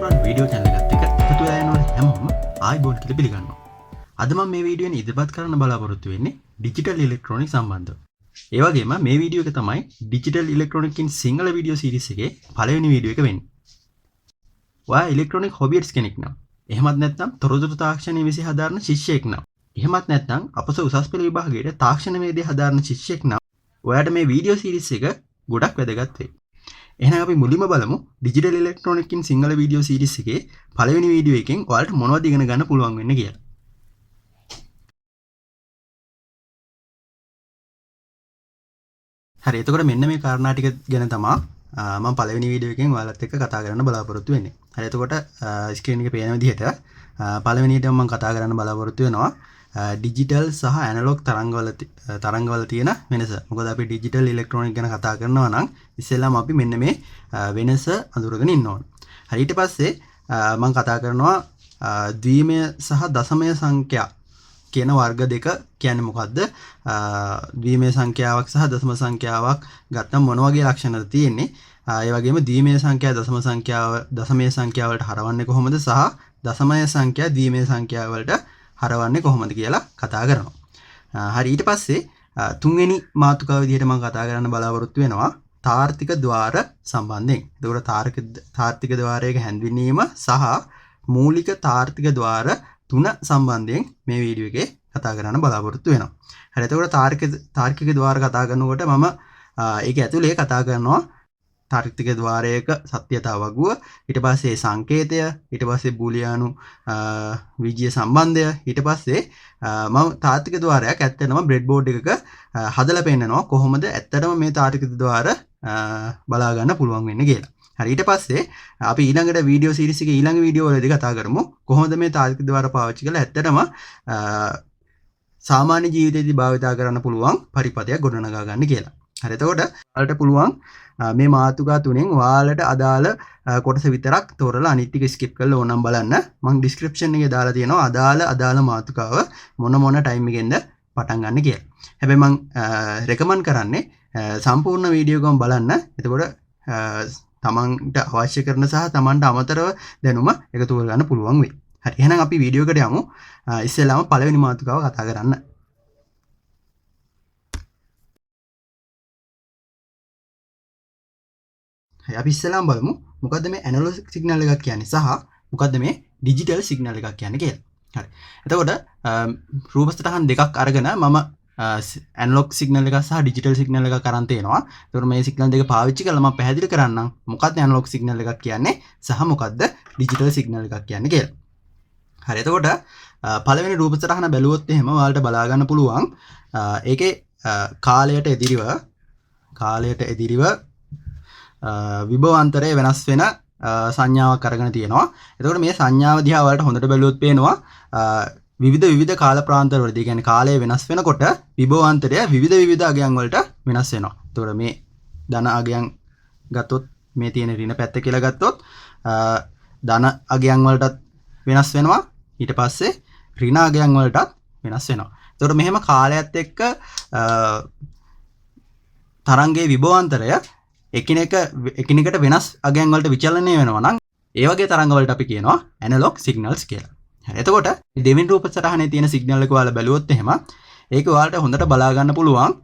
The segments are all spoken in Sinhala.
සම්ප්‍රාන් වීඩියෝ channel එකත් එක්ක එකතු වෙලා යනවනේ හැමෝම ආයිබෝන් කියලා පිළිගන්නවා. අද මම මේ වීඩියෝනේ ඉදිරිපත් කරන්න බලාපොරොත්තු වෙන්නේ ඩිජිටල් ඉලෙක්ට්‍රොනික සම්බන්ධව. ඒ වගේම මේ වීඩියෝ එක තමයි ඩිජිටල් ඉලෙක්ට්‍රොනික ඉන් සිංහල වීඩියෝ සීරීස් එකේ පළවෙනි වීඩියෝ එක වෙන්නේ. ඔයා ඉලෙක්ට්‍රොනික හොබියට්ස් කෙනෙක් නම්, එහෙමත් නැත්නම් තොරතුරු තාක්ෂණයේ විෂය හදාරන ශිෂ්‍යයෙක් නම්, එහෙමත් නැත්නම් අපස උසස් පෙළ විභාගයේ තාක්ෂණ වේදේ හදාරන ශිෂ්‍යයෙක් නම් ඔයාට මේ වීඩියෝ සීරීස් එක ගොඩක් වැදගත් වෙයි. එහෙනම් අපි මුලින්ම බලමු ඩිජිටල් ඉලෙක්ට්‍රොනික ඉන් සිංහල වීඩියෝ සීරීස් එකේ පළවෙනි වීඩියෝ එකෙන් ඔයාලට මොනවද ඉගෙන ගන්න පුළුවන් වෙන්නේ කියලා. හරි, එතකොට මෙන්න මේ කාරණා ටික ගැන තමයි මම පළවෙනි වීඩියෝ එකෙන් ඔයාලත් එක්ක කතා කරන්න බලාපොරොත්තු වෙන්නේ. හරි, එතකොට ස්ක්‍රීන් එකේ පේන විදිහට පළවෙනියට මම කතා කරන්න බලාපොරොත්තු වෙනවා ඩිජිටල් සහ ඇනලොග් තරංගවල තියෙන වෙනස. මොකද අපි ඩිජිටල් ඉලෙක්ට්‍රොනික ගැන කතා කරනවා නම් ඉස්සෙල්ලාම අපි මෙන්න මේ වෙනස අඳුරගෙන ඉන්න ඕන. හරි, ඊට පස්සේ මම කතා කරනවා ද්විමය සහ දශමය සංඛ්‍යා කියන වර්ග දෙක කියන්නේ මොකද්ද? ද්විමය සංඛ්‍යාවක් සහ දශම සංඛ්‍යාවක් ගත්තම මොන වගේ ලක්ෂණද තියෙන්නේ? ඒ වගේම ද්විමය සංඛ්‍යා දශමය සංඛ්‍යා වලට හරවන්නේ කොහොමද සහ දශමය සංඛ්‍යා ද්විමය සංඛ්‍යා වලට හරවන්නේ කොහොමද කියලා කතා කරනවා. හරි, ඊට පස්සේ තුන්වෙනි මාතෘකාව විදිහට මම කතා කරන්න බලාපොරොත්තු වෙනවා තාර්කික ద్వාර සම්බන්ධයෙන්. එතකොට තාර්කික ద్వාරයක හැඳින්වීම සහ මූලික තාර්කික ద్వාර තුන සම්බන්ධයෙන් මේ වීඩියෝ එකේ කතා කරන්න බලාපොරොත්තු වෙනවා. හරි, එතකොට තාර්කික ద్వාර කතා කරනකොට මම ඒක ඇතුලේ කතා කරනවා තාර්කික ద్వාරයක සත්‍යතා වගුව, ඊට පස්සේ සංකේතය, ඊට පස්සේ බූලියානු විජ්‍ය සම්බන්ධය, ඊට පස්සේ මම තාර්කික ద్వාරයක් ඇත්තටම බ්‍රෙඩ් බෝඩ් එකක හදලා පෙන්නනවා කොහොමද ඇත්තටම මේ තාර්කික ద్వාර බලා ගන්න පුළුවන් වෙන්නේ කියලා. හරි, ඊට පස්සේ අපි ඊළඟට වීඩියෝ සීරීස් එකේ ඊළඟ වීඩියෝ වලදී කතා කරමු කොහොමද මේ තාර්කික ద్వාර පාවිච්චි කරලා ඇත්තටම සාමාන්‍ය ජීවිතයේදී භාවිතා කරන්න පුළුවන් පරිපථයක් ගොඩනගා ගන්න කියලා. හරි, එතකොට ඔයාලට පුළුවන් මේ මාතෘකා තුනෙන් ඔයාලට අදාළ කොටස විතරක් තෝරලා අනිත් ටික ස්කිප් කරලා ඕනම් බලන්න. මම ඩිස්ක්‍රිප්ෂන් එකේ දාලා තියෙනවා අදාළ මාතෘකාව මොන ටයිම් එකෙන්ද පටන් ගන්න කියලා. හැබැයි මම රෙකමන්ඩ් කරන්නේ සම්පූර්ණ වීඩියෝ එකම බලන්න. එතකොට තමන්ට අවශ්‍ය කරන සහ තමන්ට අමතරව දැනුම එකතු කරගන්න පුළුවන් වෙයි. හරි, එහෙනම් අපි වීඩියෝ එකට යමු. ඉස්සෙල්ලාම පළවෙනි මාතෘකාව කතා කරන්න. හරි, අපි ඉස්සෙල්ලාම බලමු මොකද්ද මේ ඇනලොග් සිග්නල් එකක් කියන්නේ සහ මොකද්ද මේ ඩිජිටල් සිග්නල් එකක් කියන්නේ කියලා. හරි, එතකොට රූප සටහන් දෙකක් අරගෙන මම ඇනලොග් සිග්නල් එකක් සහ ඩිජිටල් සිග්නල් එකක් අරන් තේනවා. ඒතකොට මේ සිග්නල් දෙක පාවිච්චි කරලා මම පැහැදිලි කරන්නම් මොකක්ද ඇනලොග් සිග්නල් එකක් කියන්නේ සහ මොකක්ද ඩිජිටල් සිග්නල් එකක් කියන්නේ කියලා. හරි, එතකොට පළවෙනි රූප සටහන බැලුවොත් එහෙම ඔයාලට බලා ගන්න පුළුවන් ඒකේ කාලයට එදිරිව විභවාන්තරය වෙනස් වෙන සංඥාවක් අරගෙන තියෙනවා. එතකොට මේ සංඥාව දිහා ඔයාලට හොඳට බැලුවොත් පේනවා විවිධ කාල ප්‍රාන්තරවලදී කියන්නේ කාලය වෙනස් වෙනකොට විභවාන්තරය විවිධ අගයන් වලට වෙනස් වෙනවා. එතකොට මේ ධන අගයන් ගත්තොත් මේ තියෙන ඍණ පැත්ත කියලා ගත්තොත් ධන අගයන් වලටත් වෙනස් වෙනවා. ඊට පස්සේ ඍණ අගයන් වලටත් වෙනස් වෙනවා. එතකොට මෙහෙම කාලයත් එක්ක තරංගයේ විභවාන්තරය එකිනෙකට වෙනස් අගයන් වලට විචලනය වෙනවා නම් ඒ වගේ තරංග වලට අපි කියනවා ඇනලොග් සිග්නල්ස් කියලා. හරි, එතකොට දෙවෙනි රූප සටහනේ තියෙන සිග්නල් එක ඔයාලා බැලුවොත් එහෙම ඒක ඔයාලට හොඳට බලා ගන්න පුළුවන්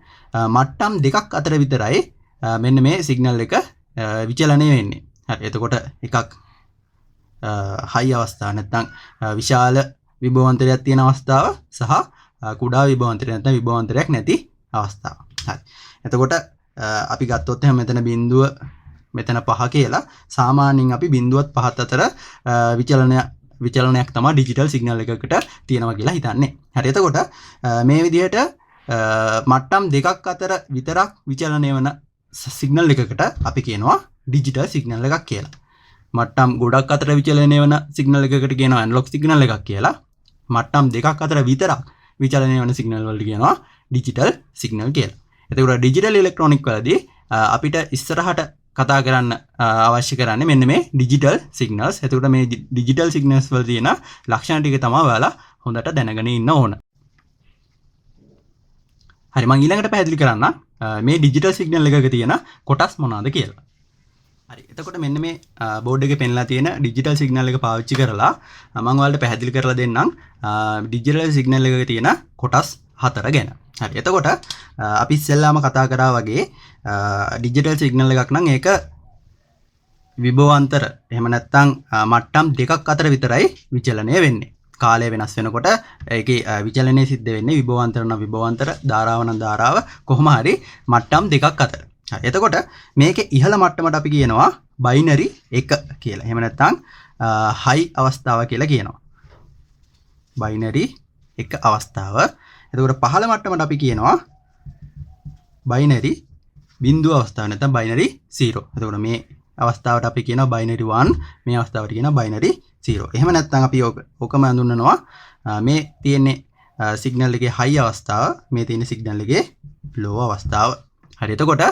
මට්ටම් දෙකක් අතර විතරයි මෙන්න මේ සිග්නල් එක විචලනය වෙන්නේ. හරි, එතකොට එකක් හයි අවස්ථාව නැත්නම් විශාල විභවාන්තරයක් තියෙන අවස්ථාව සහ කුඩා විභවාන්තරයක් නැත්නම් විභවාන්තරයක් නැති අවස්ථාව. හරි, එතකොට අපි ගත්තොත් එහෙනම් මෙතන බිඳුව මෙතන 5 කියලා සාමාන්‍යයෙන් අපි බිඳුවත් 5ත් අතර විචලනයක් තමයි ඩිජිටල් සිග්නල් එකකට තියෙනවා කියලා හිතන්නේ. හරි, එතකොට මේ විදිහට මට්ටම් දෙකක් අතර විතරක් විචලනය වෙන සිග්නල් එකකට අපි කියනවා ඩිජිටල් සිග්නල් එකක් කියලා. මට්ටම් ගොඩක් අතර විචලනය වෙන සිග්නල් එකකට කියනවා ඇනලොග් සිග්නල් එකක් කියලා. මට්ටම් දෙකක් අතර විතරක් විචලනය වෙන සිග්නල් වලට කියනවා ඩිජිටල් සිග්නල් කියලා. එතකොට ඩිජිටල් ඉලෙක්ට්‍රොනික වලදී අපිට ඉස්සරහට කතා කරන්න අවශ්‍ය කරන්නේ මෙන්න මේ ඩිජිටල් සිග්නල්ස්. එතකොට මේ ඩිජිටල් සිග්නල්ස් වල තියෙන ලක්ෂණ ටික තමයි ඔයාලා හොඳට දැනගෙන ඉන්න ඕන. හරි, මම ඊළඟට පැහැදිලි කරන්න මේ ඩිජිටල් සිග්නල් එකක තියෙන කොටස් මොනවාද කියලා. හරි. එතකොට මෙන්න මේ බෝඩ් එකේ පෙන්ලා තියෙන ඩිජිටල් සිග්නල් එක පාවිච්චි කරලා මම ඔයාලට පැහැදිලි කරලා දෙන්නම් ඩිජිටල් සිග්නල් එකක තියෙන කොටස් 4 ගැන. හරි. එතකොට අපි ඉස්සෙල්ලාම කතා කරා වගේ ඩිජිටල් සිග්නල් එකක් නම් ඒක විභවාන්තර එහෙම නැත්නම් මට්ටම් දෙකක් අතර විතරයි විචලනය වෙන්නේ. කාලය වෙනස් වෙනකොට ඒකේ විචලනය සිද්ධ වෙන්නේ විභවාන්තර නම් විභවාන්තර, ධාරාව නම් ධාරාව, කොහොම හරි මට්ටම් දෙකක් අතර. හරි. එතකොට මේකේ ඉහළ මට්ටමට අපි කියනවා බයිනරි 1 කියලා. එහෙම නැත්නම් හයි අවස්ථාව කියලා කියනවා. බයිනරි 1 අවස්ථාව. එතකොට පහළ මට්ටමට අපි කියනවා බයිනරි බිංදුව අවස්ථාව නැත්නම් බයිනරි 0. එතකොට මේ අවස්ථාවට අපි කියනවා බයිනරි 1, මේ අවස්ථාවට කියනවා බයිනරි 0. එහෙම නැත්නම් අපි ඔකම හඳුන්වනවා මේ තියෙන්නේ සිග්නල් එකේ හයි අවස්ථාව, මේ තියෙන සිග්නල් එකේ ලෝ අවස්ථාව. හරි. එතකොට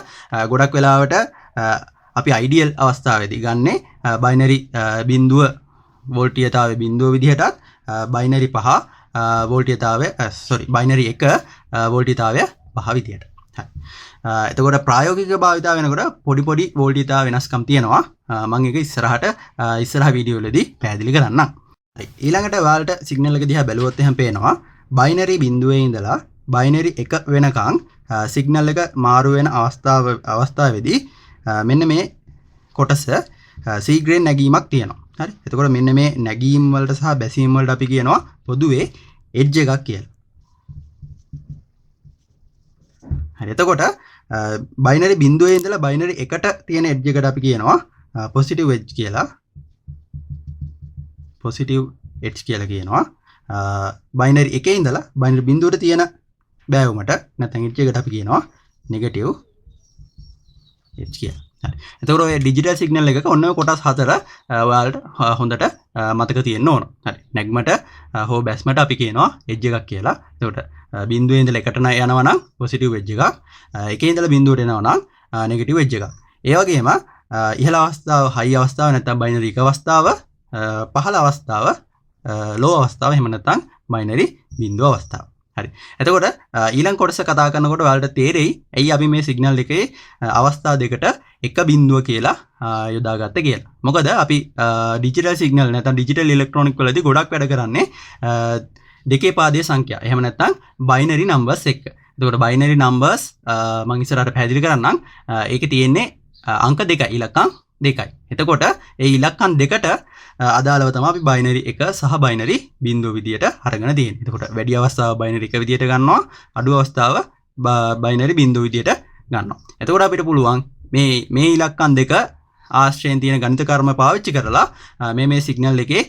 ගොඩක් වෙලාවට අපි අයිඩියල් අවස්ථාවේදී ගන්නේ බයිනරි බිංදුව වෝල්ටීයතාවයේ බිංදුව විදිහටත් බයිනරි 5 වෝල්ටීයතාවය බයිනරි 1 වෝල්ටීයතාවය 5 විදිහට. හරි. එතකොට ප්‍රායෝගික භාවිතාව වෙනකොට පොඩි වෝල්ටීයතාව වෙනස්කම් තියෙනවා. මම ඒක ඉස්සරහ වීඩියෝ වලදී පැහැදිලි කරන්නම්. හරි. ඊළඟට ඔයාලට සිග්නල් එක දිහා බැලුවොත් එහෙනම් පේනවා බයිනරි බිංදුවේ ඉඳලා බයිනරි 1 වෙනකන් සිග්නල් එක මාරු වෙන අවස්ථාවේදී මෙන්න මේ කොටස සීග්‍රේන් නැගීමක් තියෙනවා. හරි. එතකොට මෙන්න මේ නැගීම් වලට සහ බැසීම් වලට අපි කියනවා පොදුවේ එඩ්ජ් එකක් කියලා. හරි. එතකොට බයිනරි බිංදුවේ ඉඳලා බයිනරි 1ට තියෙන එඩ්ජ් එකට අපි කියනවා පොසිටිව් එඩ්ජ් කියලා. පොසිටිව් එඩ්ජ් කියලා කියනවා. බයිනරි 1 ඉඳලා බයිනරි බිංදුවට තියෙන බෑවුමට නැත්නම් එඩ්ජ් එකට අපි කියනවා නෙගටිව් එඩ්ජ් කියලා. හරි. එතකොට ඔය ඩිජිටල් සිග්නල් එකක ඔන්න ඔය කොටස් 4 ඔයාලට හොඳට මතක තියෙන්න ඕන. හරි. නැග්මට හෝ බැස්මට අපි කියනවා එඩ්ජ් එකක් කියලා. එතකොට බිංදුවේ ඉඳලා 1ට යනවා නම් පොසිටිව් එඩ්ජ් එකක්. 1 ඉඳලා බිංදුවට එනවා නම් නෙගටිව් එඩ්ජ් එකක්. ඒ වගේම ඉහළ අවස්ථාව, හයි අවස්ථාව නැත්නම් බයිනරි 1 අවස්ථාව, පහළ අවස්ථාව, ලෝ අවස්ථාව, එහෙම නැත්නම් බයිනරි බිංදුව අවස්ථාව. හරි. එතකොට ඊළඟ කොටස කතා කරනකොට ඔයාලට තේරෙයි ඇයි අපි මේ සිග්නල් එකේ අවස්ථා දෙකට එක බිංදුව කියලා යොදාගත්තේ කියලා. මොකද අපි ඩිජිටල් සිග්නල් නැත්නම් ඩිජිටල් ඉලෙක්ට්‍රොනික වලදී ගොඩක් වැඩ කරන්නේ දෙකේ පාදයේ සංඛ්‍යා. එහෙම නැත්නම් බයිනරි නම්බර්ස් එක්ක. එතකොට බයිනරි නම්බර්ස් මම ඉස්සරහට පැහැදිලි කරන්නම්. ඒකේ තියෙන්නේ අංක දෙකයි, ඉලක්කම් දෙකයි. එතකොට ඒ ඉලක්කම් දෙකට අදාළව තමයි අපි බයිනරි 1 සහ බයිනරි බිංදුව විදියට අරගෙන තියෙන්නේ. එතකොට වැඩි අවස්ථාව බයිනරි 1 විදියට ගන්නවා, අඩු අවස්ථාව බයිනරි බිංදුව විදියට ගන්නවා. එතකොට අපිට පුළුවන් මේ ඉලක්කම් දෙක ආශ්‍රයෙන් තියෙන ගණිත කර්ම පාවිච්චි කරලා මේ සිග්නල් එකේ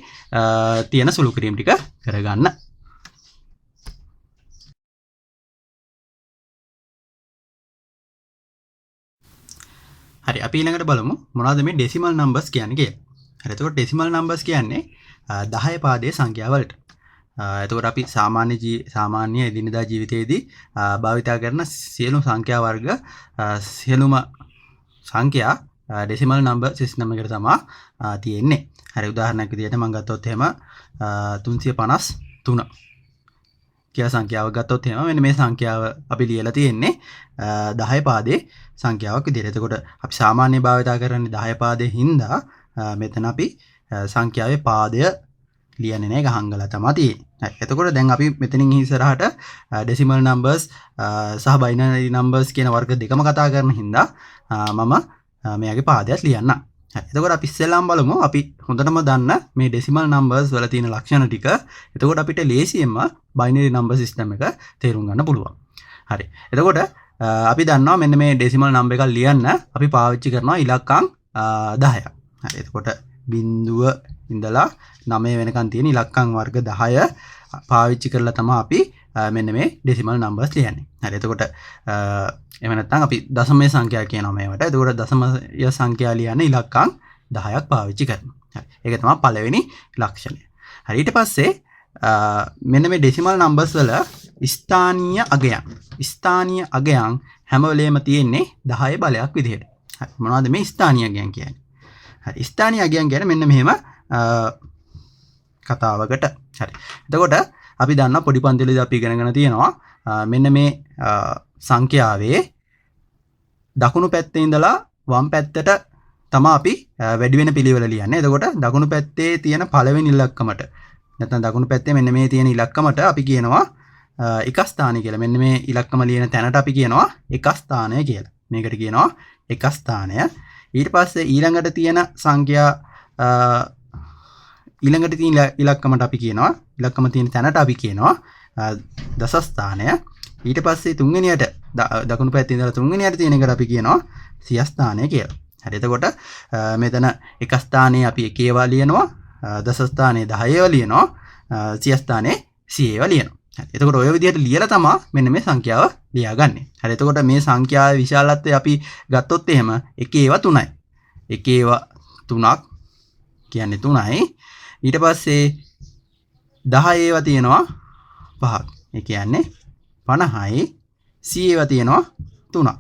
තියෙන සුළු කිරීම් ටික කරගන්න. හරි. අපි ඊළඟට බලමු මොනවද මේ ඩෙසිමල් නම්බර්ස් කියන්නේ කියලා. හරි. එතකොට ඩෙසිමල් නම්බර්ස් කියන්නේ 10 පාදයේ සංඛ්‍යා වලට. එතකොට අපි සාමාන්‍ය එදිනෙදා ජීවිතයේදී භාවිතා කරන සියලුම සංඛ්‍යා වර්ග සියලුම සංඛ්‍යා ඩෙසිමල් නම්බර් සිස්ටම් එකට තමයි තියෙන්නේ. හරි. උදාහරණයක් විදිහට මම ගත්තොත් එහෙම 353 කියලා සංඛ්‍යාවක් ගත්තොත් එහෙම මෙන්න මේ සංඛ්‍යාව අපි ලියලා තියෙන්නේ 10 පාදයේ සංඛ්‍යාවක් විදිහට. එතකොට අපි සාමාන්‍ය භාවිතා කරන්නේ 10 පාදයේ හින්දා මෙතන අපි සංඛ්‍යාවේ පාදය ලියන්නේ නැහැ, ගහංගලා තමයි තියෙන්නේ. එතකොට දැන් අපි මෙතනින් ඉස්සරහට ඩෙසිමල් නම්බර්ස් සහ බයිනරි නම්බර්ස් කියන වර්ග දෙකම කතා කරන හින්දා මම මෙයාගේ පාදයක් ලියන්න. එතකොට අපි ඉස්සෙල්ලාම බලමු අපි හොඳටම දන්න මේ ඩෙසිමල් නම්බර්ස් වල තියෙන ලක්ෂණ ටික. එතකොට අපිට ලේසියෙන්ම බයිනරි නම්බර් සිස්ටම් එක තේරුම් ගන්න පුළුවන්. හරි. එතකොට අපි දන්නවා මෙන්න මේ ඩෙසිමල් නම්බර් එකක් ලියන්න අපි පාවිච්චි කරනවා ඉලක්කම් 10ක්. හරි. එතකොට බිංදුව ඉඳලා 9 වෙනකන් තියෙන ඉලක්කම් වර්ග 10 පාවිච්චි කරලා තමයි අපි මෙන්න මේ ඩෙසිමල් නම්බර්ස් ලියන්නේ. හරි. එතකොට එහෙම නැත්නම් අපි දශමයේ සංඛ්‍යා කියනවා මේවට. එතකොට දශමය සංඛ්‍යා ලියන්න ඉලක්කම් 10ක් පාවිච්චි කරනවා. හරි. ඒක තමයි පළවෙනි ලක්ෂණය. හරි. ඊට පස්සේ මෙන්න මේ ඩෙසිමල් නම්බර්ස් වල ස්ථානීය අගයන් හැම වෙලේම තියෙන්නේ 10 බලයක් විදිහට. හරි. මොනවද මේ ස්ථානීය අගයන් කියන්නේ? හරි. ස්ථානීය අගයන් කියන්නේ මෙන්න මෙහෙම කතාවකට. හරි. එතකොට අපි දන්නා පොඩි පන්තිවලදී අපි ඉගෙනගෙන තියෙනවා මෙන්න මේ සංඛ්‍යාවේ දකුණු පැත්තේ ඉඳලා වම් පැත්තට තමයි අපි වැඩි වෙන පිළිවෙල ලියන්නේ. එතකොට දකුණු පැත්තේ තියෙන පළවෙනි ඉලක්කමට නැත්නම් දකුණු පැත්තේ මෙන්න මේ තියෙන ඉලක්කමට අපි කියනවා එක ස්ථානය කියලා. මෙන්න මේ ඉලක්කම ලියන තැනට අපි කියනවා එක ස්ථානය කියලා. මේකට කියනවා එක ස්ථානය. ඊට පස්සේ ඊළඟට තියෙන සංඛ්‍යා ඊළඟට තියෙන ඉලක්කමට අපි කියනවා ඉලක්කම තියෙන තැනට අපි කියනවා දස ස්ථානය. ඊට පස්සේ තුන්වෙනියට දකුණු පැත්තේ ඉඳලා තුන්වෙනියට තියෙන එකට අපි කියනවා සිය ස්ථානය කියලා. හරි. එතකොට මෙතන එක ස්ථානයේ අපි 1 ඒවා ලියනවා, දස ස්ථානයේ 10 ඒවා ලියනවා, සිය ස්ථානයේ 100 ඒවා ලියනවා. හරි. එතකොට ඔය විදිහට ලියලා තමයි මෙන්න මේ සංඛ්‍යාව ලියාගන්නේ. හරි. එතකොට මේ සංඛ්‍යාවේ විශාලත්වය අපි ගත්තොත් එහෙම 1 ඒවා 3යි. 1 ඒවා 3ක් කියන්නේ 3යි. ඊට පස්සේ 10 ඒවා තියෙනවා 5ක්. ඒ කියන්නේ 50යි. 100 ඒවා තියෙනවා 3ක්.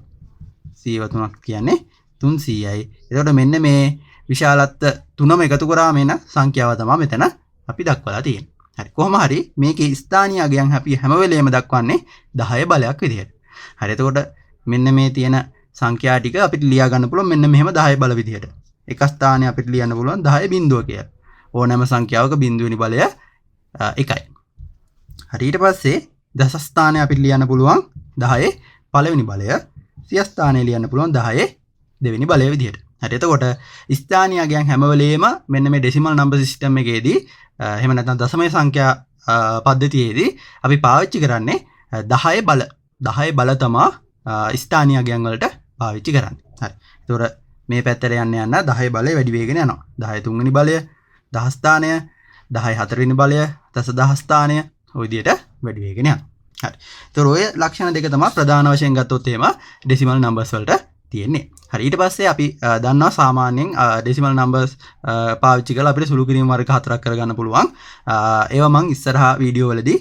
100 ඒවා 3ක් කියන්නේ 300යි. එතකොට මෙන්න මේ විශාලත්ව තුනම එකතු කරාම එන සංඛ්‍යාව තමයි මෙතන අපි දක්වලා තියෙන්නේ. හරි. කොහොම හරි මේකේ ස්ථානීය අගයන් අපි හැම වෙලේම දක්වන්නේ 10 බලයක් විදිහට. හරි. එතකොට මෙන්න මේ තියෙන සංඛ්‍යා ටික අපිට ලියා ගන්න පුළුවන් මෙන්න මෙහෙම 10 බල විදිහට. එක ස්ථානයේ අපිට ලියන්න පුළුවන් 10 බිඳුව කියලා. ඕනෑම සංඛ්‍යාවක බිඳුවෙනි බලය 1යි. හරි. ඊට පස්සේ දස ස්ථානයේ අපිට ලියන්න පුළුවන් 10 පළවෙනි බලය. සිය ස්ථානයේ ලියන්න පුළුවන් 10 දෙවෙනි බලය විදිහට. හරි. එතකොට ස්ථානීය අගයන් හැම වෙලේම මෙන්න මේ ඩෙසිමල් නම්බර් සිස්ටම් එකේදී එහෙම නැත්නම් දශමය සංඛ්‍යා පද්ධතියේදී අපි පාවිච්චි කරන්නේ 10 බල. 10 බල තමයි ස්ථානීය අගයන් වලට පාවිච්චි කරන්නේ. හරි. එතකොට මේ පැත්තට යන්න 10 බලය වැඩි වෙගෙන යනවා. 10 තුන්වෙනි බලය, දහ ස්ථානය, 10 හතරවෙනි බලය, දස ස්ථානය ඔය විදිහට වැඩි වෙගෙන යනවා. හරි. ඒතර ඔය ලක්ෂණ දෙක තමයි ප්‍රධාන වශයෙන් ගත්තොත් එහෙම ඩෙසිමල් නම්බර්ස් වලට තියෙන්නේ. හරි. ඊට පස්සේ අපි දන්නවා සාමාන්‍යයෙන් ඩෙසිමල් නම්බර්ස් පාවිච්චි කරලා අපිට සුළු කිරීම වර්ග 4ක් කරගන්න පුළුවන්. ඒවා මම ඉස්සරහා වීඩියෝ වලදී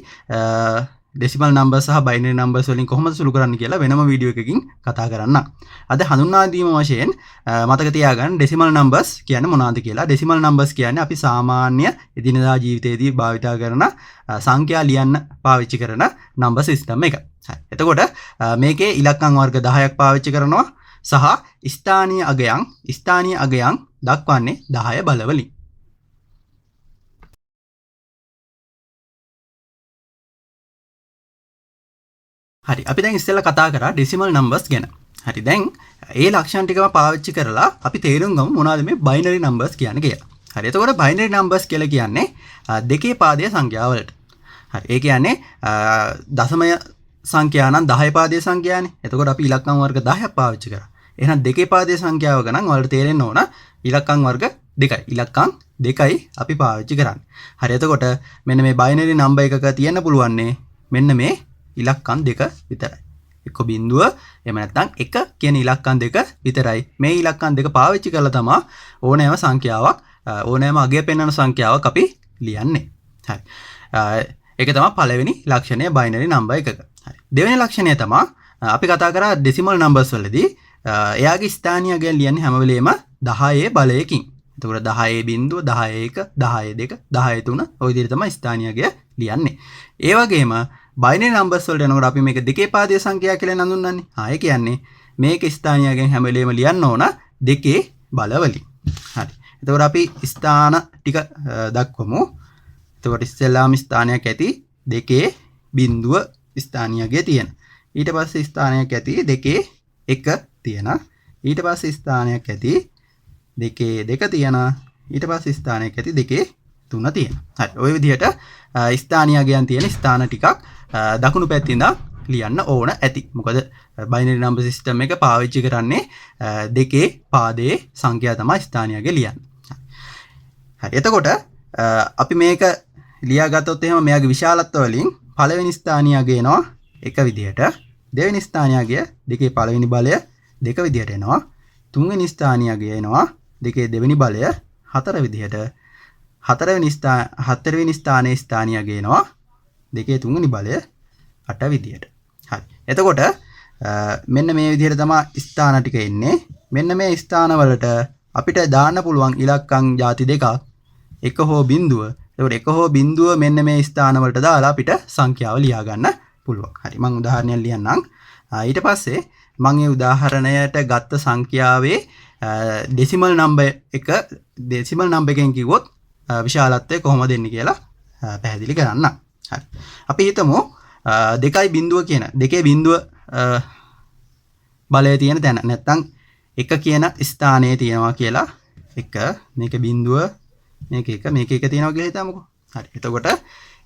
ඩෙසිමල් නම්බර්ස් සහ බයිනරි නම්බර්ස් වලින් කොහොමද සුළු කරන්න කියලා වෙනම වීඩියෝ එකකින් කතා කරන්න. අද හඳුන්වා දීම වශයෙන් මතක තියාගන්න ඩෙසිමල් නම්බර්ස් කියන්නේ මොනවද කියලා. ඩෙසිමල් නම්බර්ස් කියන්නේ අපි සාමාන්‍ය එදිනදා ජීවිතයේදී භාවිතා කරන සංඛ්‍යා ලියන්න පාවිච්චි කරන නම්බර් සිස්ටම් එක. හරි. එතකොට මේකේ ඉලක්කම් වර්ග 10ක් පාවිච්චි කරනවා සහ ස්ථානීය අගයන් දක්වන්නේ 10 බලවලින්. හරි. අපි දැන් ඉස්සෙල්ලා කතා කරා ඩෙසිමල් නම්බර්ස් ගැන. හරි. දැන් ඒ ලක්ෂණ ටිකම පාවිච්චි කරලා අපි තේරුම් ගමු මොනවද මේ බයිනරි නම්බර්ස් කියන්නේ කියලා. හරි. එතකොට බයිනරි නම්බර්ස් කියලා කියන්නේ දෙකේ පාදයේ සංඛ්‍යා වලට. හරි. ඒ කියන්නේ දශමය සංඛ්‍යා නම් 10 පාදයේ සංඛ්‍යානේ. එතකොට අපි ඉලක්කම් වර්ග 10ක් පාවිච්චි කරා. එහෙනම් දෙකේ පාදයේ සංඛ්‍යාව ගණන් වලට තේරෙන්න ඕන ඉලක්කම් වර්ග 2යි. ඉලක්කම් 2යි අපි පාවිච්චි කරන්නේ. හරි. එතකොට මෙන්න මේ බයිනරි නම්බර් එකක තියෙන්න පුළුවන්නේ මෙන්න මේ ඉලක්කම් 2 විතරයි. එක්ක බිඳුව එහෙම නැත්නම් 1 කියන ඉලක්කම් 2 විතරයි. මේ ඉලක්කම් 2 පාවිච්චි කරලා තමයි ඕනෑම සංඛ්‍යාවක් ඕනෑම අගය පෙන්වන සංඛ්‍යාවක් අපි ලියන්නේ. හරි. ඒක තමයි පළවෙනි ලක්ෂණය බයිනරි නම්බර් එකක. හරි. දෙවෙනි ලක්ෂණය තමයි අපි කතා කරා ඩෙසිමල් නම්බර්ස් වලදී එයාගේ ස්ථානීය අගයන් ලියන්නේ හැම වෙලේම 10 බලයකින්. එතකොට 10 බිඳුව 11 1 10 2 10 3 ඔය විදිහට තමයි ස්ථානීය අගය ලියන්නේ. ඒ වගේම බයිනරි නම්බර්ස් වලට එනකොට අපි මේක දෙකේ පාදයේ සංඛ්‍යා කියලා නඳුන්වන්නේ. ඒ කියන්නේ මේක ස්ථානීය අගයන් හැම වෙලේම ලියන්න ඕන දෙකේ බලවලින්. හරි. එතකොට අපි ස්ථාන ටික දක්වමු. එතකොට ඉස්සෙල්ලාම ස්ථානයක් ඇති දෙකේ බිඳුව ස්ථානීය අගය තියෙන. ඊට පස්සේ ස්ථානයක් ඇති දෙකේ 1 තියෙන. ඊට පස්සේ ස්ථානයක් ඇති දෙකේ 2 තියෙන. ඊට පස්සේ ස්ථානයක් ඇති දෙකේ 3 තියෙන. හරි. ওই විදිහට ස්ථානීය අගයන් තියෙන ස්ථාන ටිකක් දකුණු පැත්තේ ඉඳන් ලියන්න ඕන ඇති. මොකද බයිනරි නම්බර් සිස්ටම් එක පාවිච්චි කරන්නේ දෙකේ පාදයේ සංඛ්‍යා තමයි ස්ථානීය අගය ලියන්නේ. හරි. එතකොට අපි මේක ලියාගත්තොත් එහෙම මෙයාගේ විශාලත්ව වලින් පළවෙනි ස්ථානීය අගය එනවා එක විදිහට. දෙවෙනි ස්ථානීය අගය දෙකේ පළවෙනි බලය 2 විදිහට එනවා. තුන්වෙනි ස්ථානීය අගය එනවා දෙකේ දෙවෙනි බලය 4 විදිහට. හතරවෙනි ස්ථානයේ ස්ථානීය අගය එනවා දෙකේ තුන්වෙනි බලය 8 විදිහට. හරි. එතකොට මෙන්න මේ විදිහට තමයි ස්ථාන ටික එන්නේ. මෙන්න මේ ස්ථාන වලට අපිට දාන්න පුළුවන් ඉලක්කම් ಜಾති දෙකක්. එක හෝ බිඳුව. එතකොට එක හෝ බිඳුව මෙන්න මේ ස්ථාන වලට දාලා අපිට සංඛ්‍යාව ලියා ගන්න පුළුවන්. හරි. මම උදාහරණයක් ලියන්නම්. ඊට පස්සේ මම මේ උදාහරණයට ගත්ත සංඛ්‍යාවේ ඩෙසිමල් නම්බර් එකෙන් කිව්වොත් විශාලත්වය කොහොමද එන්නේ කියලා පැහැදිලි කරන්න. හරි. අපි හිතමු 2.0 කියන 2.0 බලය තියෙන තැන නැත්නම් 1 කියන ස්ථානයේ තියෙනවා කියලා 1 මේක බිඳුව මේක 1 මේක 1 තියෙනවා කියලා හිතමුකෝ. හරි. එතකොට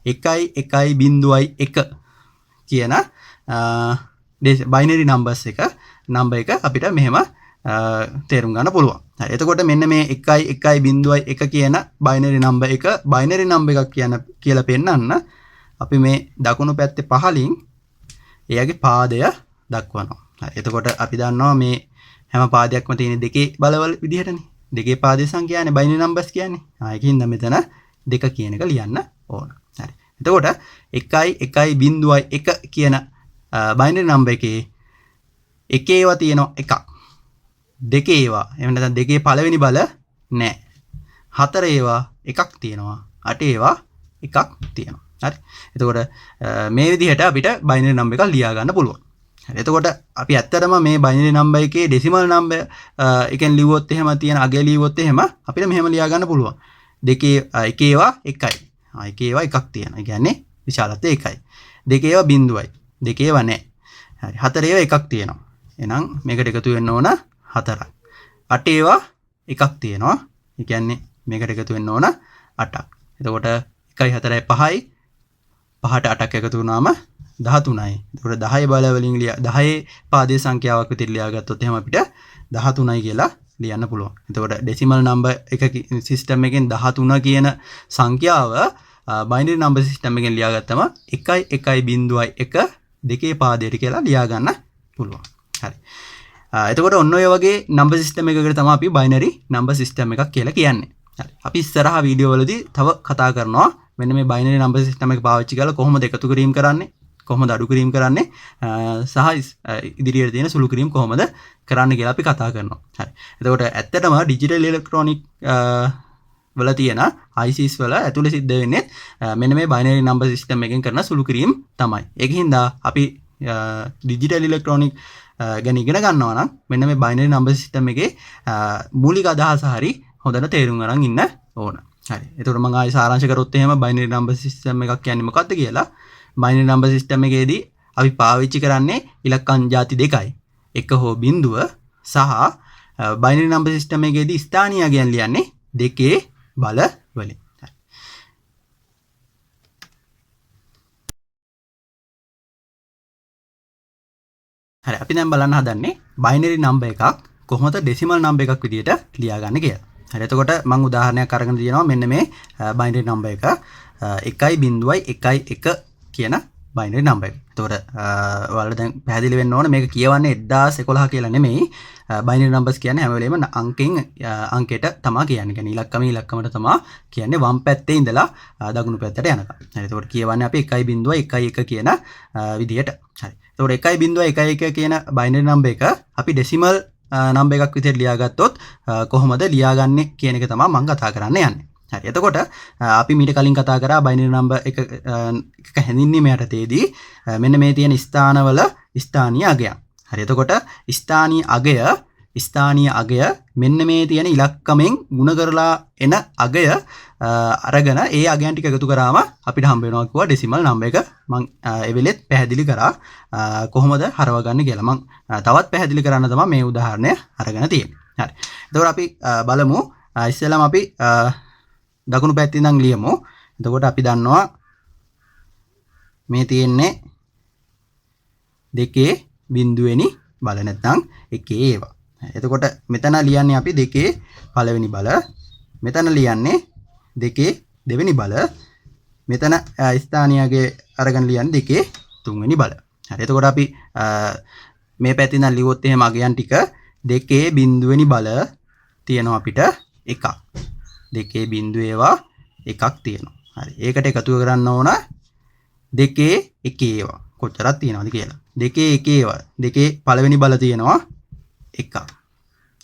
1.1 කියන බයිනරි නම්බර් එක අපිට මෙහෙම තේරුම් ගන්න පුළුවන්. හරි. එතකොට මෙන්න මේ 1.1 කියන බයිනරි නම්බර් එකක් කියලා පෙන්නන්න අපි මේ දකුණු පැත්තේ පහලින් එයාගේ පාදය දක්වනවා. හරි. එතකොට අපි දන්නවා මේ හැම පාදයක්ම තියෙන දෙකේ බලවල විදිහටනේ. දෙකේ පාදේ සංඛ්‍යානේ බයිනරි නම්බර්ස් කියන්නේ. ඒකින්ද මෙතන 2 කියන එක ලියන්න ඕන. හරි. එතකොට 1.1 කියන බයිනරි නම්බර් එකේ එකේවා තියෙනවා එකක්. දෙකේ ඒවා එහෙම නැත්නම් දෙකේ පළවෙනි බල නැහැ. හතර ඒවා එකක් තියෙනවා. අට ඒවා එකක් තියෙනවා. හරි. එතකොට මේ විදිහට අපිට බයිනරි නම්බර් එකක් ලියා ගන්න පුළුවන්. හරි. එතකොට අපි ඇත්තටම මේ බයිනරි නම්බර් එකේ ඩෙසිමල් නම්බර් එකෙන් ලිව්වොත් එහෙම තියෙන අගය ලිව්වොත් එහෙම අපිට මෙහෙම ලියා ගන්න පුළුවන්. දෙකේ එකේවා එකයි. එකේවා එකක් තියෙනවා. ඒ කියන්නේ විශාලත්වය එකයි. දෙකේවා බිඳුවයි. දෙකේවා නැහැ. හරි. හතරේවා එකක් තියෙනවා. එහෙනම් මේකට එකතු වෙන්න ඕන 4ක්. අටේවා එකක් තියෙනවා. ඒ කියන්නේ මේකට එකතු වෙන්න ඕන 8ක්. එතකොට 1යි 4යි 5යි 5ට 8ක් එකතු වුණාම 13යි. එතකොට 10 බල වලින් 10 පාදයේ සංඛ්‍යාවක් විතර ලියාගත්තොත් එහෙනම් අපිට 13යි කියලා ලියන්න පුළුවන්. එතකොට ඩෙසිමල් නම්බර් එක සිස්ටම් එකෙන් 13 කියන සංඛ්‍යාව බයිනරි නම්බර් සිස්ටම් එකෙන් ලියාගත්තම 1.1 දෙකේ පාදයට කියලා ලියා ගන්න පුළුවන්. හරි. එතකොට ඔන්න ඔය වගේ නම්බර් සිස්ටම් එකකට තමයි අපි බයිනරි නම්බර් සිස්ටම් එකක් කියලා කියන්නේ. හරි. අපි ඉස්සරහා වීඩියෝ වලදී තව කතා කරනවා මෙන්න මේ බයිනරි නම්බර් සිස්ටම් එක පාවිච්චි කරලා කොහොමද එකතු කිරීම කරන්නේ, කොහොමද අඩු කිරීම කරන්නේ, සහ ඉදිරියට තියෙන සුළු කිරීම කොහොමද කරන්න කියලා අපි කතා කරනවා. හරි. එතකොට ඇත්තටම ඩිජිටල් ඉලෙක්ට්‍රොනික වල තියෙන ICs වල ඇතුළේ සිද්ධ වෙන්නේ මෙන්න මේ බයිනරි නම්බර් සිස්ටම් එකෙන් කරන සුළු කිරීම තමයි. ඒකින්ද අපි ඩිජිටල් ඉලෙක්ට්‍රොනික ගැන ඉගෙන ගන්නවා නම් මෙන්න මේ බයිනරි නම්බර් සිස්ටම් එකේ මූලික අදහස හරි හොඳට තේරුම් ගන්න ඉන්න ඕන. හරි. එතකොට මම ආයෙ සාරාංශ කරොත් එහෙම බයිනරි නම්බර් සිස්ටම් එකක් කියන්නේ මොකක්ද කියලා. බයිනරි නම්බර් සිස්ටම් එකේදී අපි පාවිච්චි කරන්නේ ඉලක්කම් ಜಾති දෙකයි. එක හෝ බිඳුව සහ බයිනරි නම්බර් සිස්ටම් එකේදී ස්ථානීය අගයන් ලියන්නේ දෙකේ බල වලින්. හරි. අපි දැන් බලන්න හදන්නේ බයිනරි නම්බර් එකක් කොහොමද ඩෙසිමල් නම්බර් එකක් විදියට ලියා ගන්න කියලා. හරි. එතකොට මම උදාහරණයක් අරගෙන දිනනවා මෙන්න මේ බයිනරි නම්බර් එක 1.1 කියන බයිනරි නම්බර් එක. එතකොට ඔයාලට දැන් පැහැදිලි වෙන්න ඕන මේක කියවන්නේ 1011 කියලා නෙමෙයි. බයිනරි නම්බර්ස් කියන්නේ හැම වෙලේම අංකයට තමයි කියන්නේ. කියන්නේ ඉලක්කමට තමයි කියන්නේ වම් පැත්තේ ඉඳලා දකුණු පැත්තට යනකම්. හරි. එතකොට කියවන්නේ අපි 1.11 කියන විදියට. හරි. එතකොට 1.11 කියන බයිනරි නම්බර් එක අපි ඩෙසිමල් නම්බර් එකක් විදියට ලියාගත්තොත් කොහොමද ලියාගන්නේ කියන එක තමයි මම කතා කරන්න යන්නේ. හරි. එතකොට අපි මීට කලින් කතා කරා බයිනරි නම්බර් එක හැඳින්වීම යටතේදී මෙන්න මේ තියෙන ස්ථානවල ස්ථානීය අගයන්. හරි. එතකොට ස්ථානීය අගය මෙන්න මේ තියෙන ඉලක්කමෙන් ගුණ කරලා එන අගය අරගෙන ඒ අගයන් ටික එකතු කරාම අපිට හම්බ වෙනවා කිව්වා ඩෙසිමල් නම්බර් එක. මම ඒ වෙලෙත් පැහැදිලි කරා කොහොමද හරවගන්නේ කියලා. මම තවත් පැහැදිලි කරන්න තමයි මේ උදාහරණය අරගෙන තියෙන්නේ. හරි. එතකොට අපි බලමු ඉස්සෙල්ලාම අපි දකුණු පැත්තේ ඉඳන් ලියමු. එතකොට අපි දන්නවා මේ තියෙන්නේ දෙකේ බිඳුවෙනි බල නැත්නම් එකේ ඒවා. එතකොට මෙතන ලියන්නේ අපි දෙකේ පළවෙනි බල. මෙතන ලියන්නේ දෙකේ දෙවෙනි බල. මෙතන ස්ථානීයගේ අරගෙන ලියන්නේ දෙකේ තුන්වෙනි බල. හරි. එතකොට අපි මේ පැත්තේ ඉඳන් ලියුවොත් එහෙම අගයන් ටික දෙකේ බිඳුවෙනි බල තියෙනවා අපිට එකක්. දෙකේ බිඳුව ඒවා එකක් තියෙනවා. හරි. ඒකට එකතු කරන්න ඕන දෙකේ එකේ ඒවා කොච්චරක් තියෙනවද කියලා. දෙකේ එකේ ඒවා දෙකේ පළවෙනි බල තියෙනවා එකක්.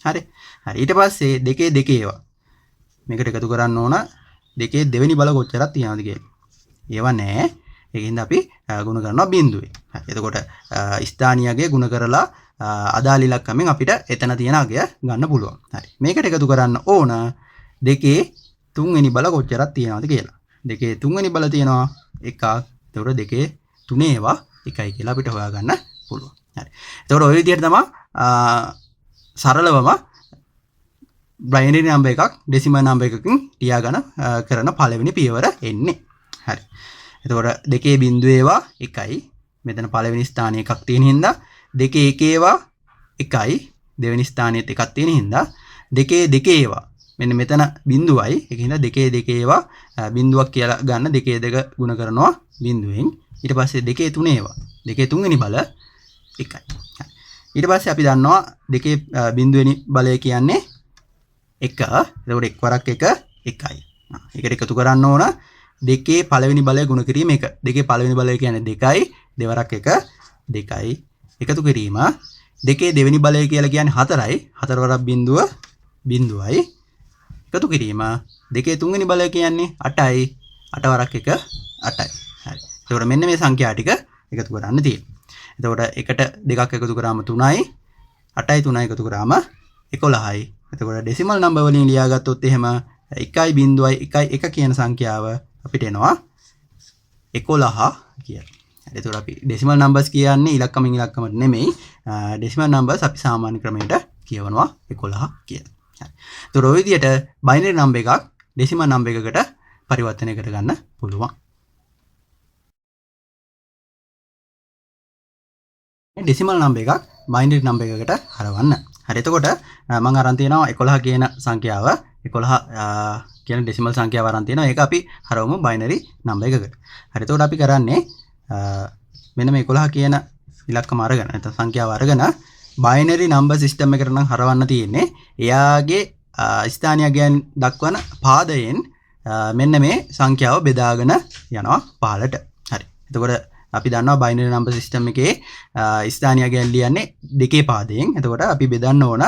හරි. හරි. ඊට පස්සේ දෙකේ දෙකේ ඒවා මේකට එකතු කරන්න ඕන දෙකේ දෙවෙනි බල කොච්චරක් තියෙනවද කියලා. ඒවා නැහැ. ඒකින්ද අපි ගුණ කරනවා බිඳුවේ. හරි. එතකොට ස්ථානීයගේ ගුණ කරලා අදාළ ඉලක්කමෙන් අපිට එතන තියෙන අගය ගන්න පුළුවන්. හරි. මේකට එකතු කරන්න ඕන දෙකේ තුන්වෙනි බල කොච්චරක් තියෙනවද කියලා. දෙකේ තුන්වෙනි බල තියෙනවා 1ක්. එතකොට දෙකේ තුනේ ඒවා 1යි කියලා අපිට හොයාගන්න පුළුවන්. හරි. එතකොට ওই විදිහට තමයි සරලවම බයිනරි නම්බර් එකක් ඩෙසිමල් නම්බර් එකකින් තියාගෙන කරන පළවෙනි පියවර එන්නේ. හරි. එතකොට දෙකේ බිංදුව ඒවා 1යි. මෙතන පළවෙනි ස්ථානයේ එකක් තියෙන හින්දා දෙකේ එක ඒවා 1යි. දෙවෙනි ස්ථානයේත් එකක් තියෙන හින්දා දෙකේ දෙකේ ඒවා මෙන්න මෙතන බිංදුවයි. ඒක හින්දා දෙකේ දෙකේ ඒවා බිංදුවක් කියලා ගන්න දෙකේ දෙක ගුණ කරනවා බිංදුවෙන්. ඊට පස්සේ දෙකේ තුනේ ඒවා දෙකේ තුන්වෙනි බල 1යි. ඊට පස්සේ අපි දන්නවා දෙකේ බිංදුවෙනි බලය කියන්නේ 1. එතකොට එක් වරක් 1 1යි. ඒකට එකතු කරන්න ඕන දෙකේ පළවෙනි බලය ගුණ කිරීම 1. දෙකේ පළවෙනි බලය කියන්නේ 2යි. දෙවරක් 1 2යි. එකතු කිරීම දෙකේ දෙවෙනි බලය කියලා කියන්නේ 4යි. 4 වරක් බිංදුව බිංදුවයි. එකතු කිරීම දෙකේ තුන්වෙනි බලය කියන්නේ 8යි. 8 වරක් 1 8යි. හරි. එතකොට මෙන්න මේ සංඛ්‍යා ටික එකතු කරන්න තියෙනවා. එතකොට එකට දෙකක් එකතු කරාම 3යි. 8යි 3යි එකතු කරාම 11යි. එතකොට ඩෙසිමල් නම්බර් වලින් ලියාගත්තොත් එහෙම 1.1 කියන සංඛ්‍යාව අපිට එනවා 11 කියලා. එතකොට අපි ඩෙසිමල් නම්බර්ස් කියන්නේ ඉලක්කමින් ඉලක්කමට නෙමෙයි. ඩෙසිමල් නම්බර්ස් අපි සාමාන්‍ය ක්‍රමයට කියවනවා 11 කියලා. හරි. එතකොට ඔය විදිහට බයිනරි නම්බර් එකක් ඩෙසිමල් නම්බර් එකකට පරිවර්තනය කරගන්න පුළුවන්. ඩෙසිමල් නම්බර් එකක් බයිනරි නම්බර් එකකට හරවන්න. හරි. එතකොට මම අරන් තියෙනවා 11 කියන සංඛ්‍යාව 11 කියන ඩෙසිමල් සංඛ්‍යාව අරන් තියෙනවා. ඒක අපි හරවමු බයිනරි නම්බර් එකකට. හරි. එතකොට අපි කරන්නේ මෙන්න මේ 11 කියන ඉලක්කම අරගෙන නැත්නම් සංඛ්‍යාව අරගෙන බයිනරි නම්බර් සිස්ටම් එකට නම් හරවන්න තියෙන්නේ. එයාගේ ස්ථානීයයන් දක්වන පාදයෙන් මෙන්න මේ සංඛ්‍යාව බෙදාගෙන යනවා පහළට. හරි. එතකොට අපි දන්නවා බයිනරි නම්බර් සිස්ටම් එකේ ස්ථානීයයන් ලියන්නේ දෙකේ පාදයෙන්. එතකොට අපි බෙදන්න ඕන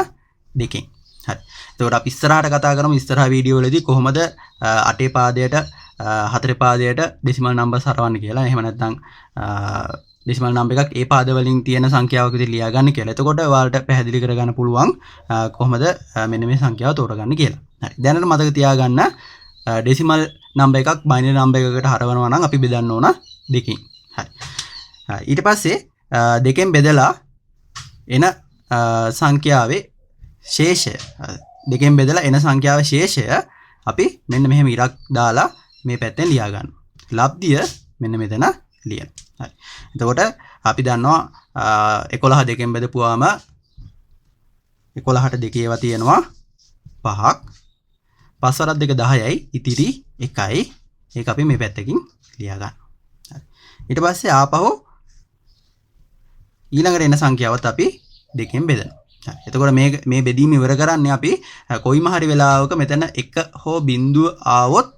දෙකෙන්. හරි. එතකොට අපි ඉස්සරහට කතා කරමු ඉස්සරහ වීඩියෝ වලදී කොහොමද 8 පාදයට 4 පාදයට ඩෙසිමල් නම්බර්ස් හරවන්න කියලා. එහෙම නැත්නම් ඩෙසිමල් නම්බර් එකක් ඒ පාද වලින් තියෙන සංඛ්‍යාවක විදිහට ලියා ගන්න කියලා. එතකොට ඔයාලට පැහැදිලි කරගන්න පුළුවන් කොහොමද මෙන්න මේ සංඛ්‍යාව තෝරගන්න කියලා. හරි. දැනට මතක තියාගන්න ඩෙසිමල් නම්බර් එකක් බයිනරි නම්බර් එකකට හරවනවා නම් අපි බෙදන්න ඕන දෙකෙන්. හරි. ඊට පස්සේ දෙකෙන් බෙදලා එන සංඛ්‍යාවේ ශේෂය දෙකෙන් බෙදලා එන සංඛ්‍යාවේ ශේෂය අපි මෙන්න මෙහෙම ඉරක් දාලා මේ පැත්තෙන් ලියා ගන්නවා. ලබ්ධිය මෙන්න මෙතන ලියන. හරි. එතකොට අපි දන්නවා 11 දෙකෙන් බෙදපුවාම 11ට දෙකේ ඒවා තියෙනවා 5ක්. 5 වරක් 2 10යි. ඉතිරි 1යි. ඒක අපි මේ පැත්තකින් ලියා ගන්නවා. හරි. ඊට පස්සේ ආපහු ඊළඟට එන සංඛ්‍යාවත් අපි දෙකෙන් බෙදනවා. හරි. එතකොට මේ බෙදීම ඉවර කරන්නේ අපි කොයිම හරි වෙලාවක මෙතන 1 හෝ බිංදුව ආවොත්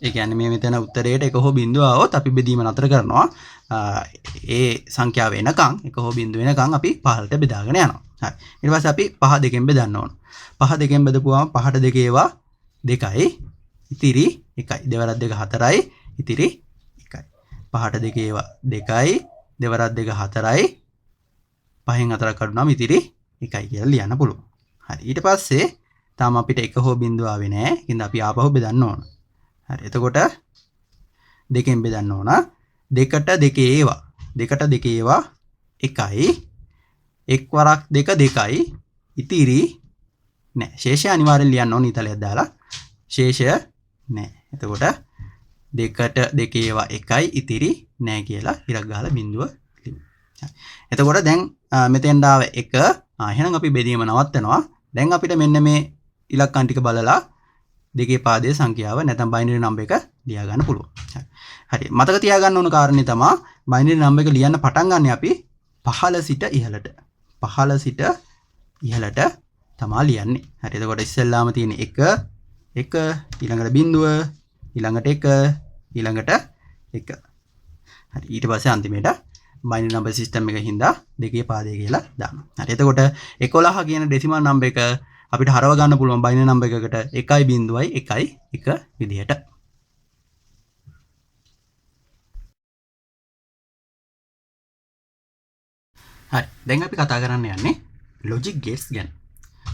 ඒ කියන්නේ මේ මෙතන උත්තරයට 1 හෝ බිංදුව ආවොත් අපි බෙදීම නතර කරනවා. ඒ සංඛ්‍යාව එනකන් 1 හෝ බිංදුව එනකන් අපි පහළට බෙදාගෙන යනවා. හරි. ඊට පස්සේ අපි 5 දෙකෙන් බෙදන්න ඕන. 5 දෙකෙන් බෙදපුවාම 5ට දෙක ඒවා 2යි. ඉතිරි 1යි. දෙවරක් 2 4යි. ඉතිරි 1යි. 5ට දෙක ඒවා 2යි. දෙවරක් 2 4යි. 5න් 4ක් කඩුනාම ඉතිරි 1යි කියලා ලියන්න පුළුවන්. හරි. ඊට පස්සේ තාම අපිට 1 හෝ බිංදුව ආවේ නැහැ. එහෙනම් අපි ආපහු බෙදන්න ඕන. හරි. එතකොට දෙකෙන් බෙදන්න ඕන. දෙකට දෙකේ ඒවා. දෙකට දෙකේ ඒවා 1යි. එක් වරක් 2 2යි. ඉතිරි නෑ. ශේෂය අනිවාර්යෙන් ලියන්න ඕන ඊතලයක් දාලා. ශේෂය නෑ. එතකොට දෙකට දෙකේ ඒවා 1යි. ඉතිරි නෑ කියලා ඉරක් ගහලා බිංදුව ලියමු. එතකොට දැන් මෙතෙන් ඩාව 1 එහෙනම් අපි බෙදීම නවත්තනවා. දැන් අපිට මෙන්න මේ ඉලක්කම් ටික බලලා දෙකේ පාදයේ සංඛ්‍යාව නැත්නම් බයිනරි නම්බර් එක ලියා ගන්න පුළුවන්. හරි. මතක තියාගන්න ඕන කාරණේ තමයි බයිනරි නම්බර් එක ලියන්න පටන් ගන්න අපි පහළ සිට ඉහළට. පහළ සිට ඉහළට තමයි ලියන්නේ. හරි. එතකොට ඉස්සෙල්ලාම තියෙන 1 1 ඊළඟට බිංදුව ඊළඟට 1 ඊළඟට 1. හරි. ඊට පස්සේ අන්තිමේට බයිනරි නම්බර් සිස්ටම් එකකින් හින්දා දෙකේ පාදේ කියලා දානවා. හරි. එතකොට 11 කියන ඩෙසිමල් නම්බර් එක අපිට හරව ගන්න පුළුවන් බයිනරි නම්බර් එකකට 1.1 විදිහට. හරි. දැන් අපි කතා කරන්න යන්නේ logic gates ගැන.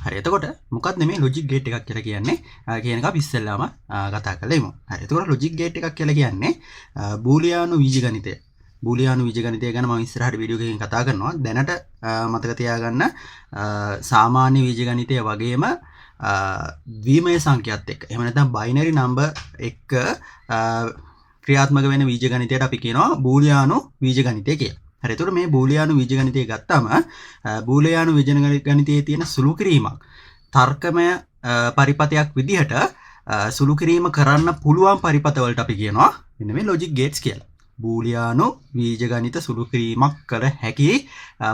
හරි. එතකොට මොකක්ද මේ logic gate එකක් කියලා කියන්නේ? කියන එක අපි ඉස්සෙල්ලාම කතා කරලා ඉමු. හරි. එතකොට logic gate එකක් කියලා කියන්නේ බූලියානු බීජගණිතය. බූලියානු බීජගණිතය ගැන මම ඉස්සරහට වීඩියෝ එකකින් කතා කරනවා. දැනට මතක තියාගන්න සාමාන්‍ය බීජගණිතය වගේම ද්විමය සංඛ්‍යාත් එක්ක. එහෙම නැත්නම් binary number එක්ක ක්‍රියාත්මක වෙන බීජගණිතයට අපි කියනවා බූලියානු බීජගණිතය කියලා. හරි. එතකොට මේ බූලියානු බීජගණිතය ගත්තාම බූලියානු බීජගණිතයේ තියෙන සුළු කිරීමක් තර්කමය පරිපතයක් විදිහට සුළු කිරීම කරන්න පුළුවන් පරිපත වලට අපි කියනවා මෙන්න මේ logic gates කියලා. බූලියානු බීජගණිත සුළු කිරීමක් කර හැකි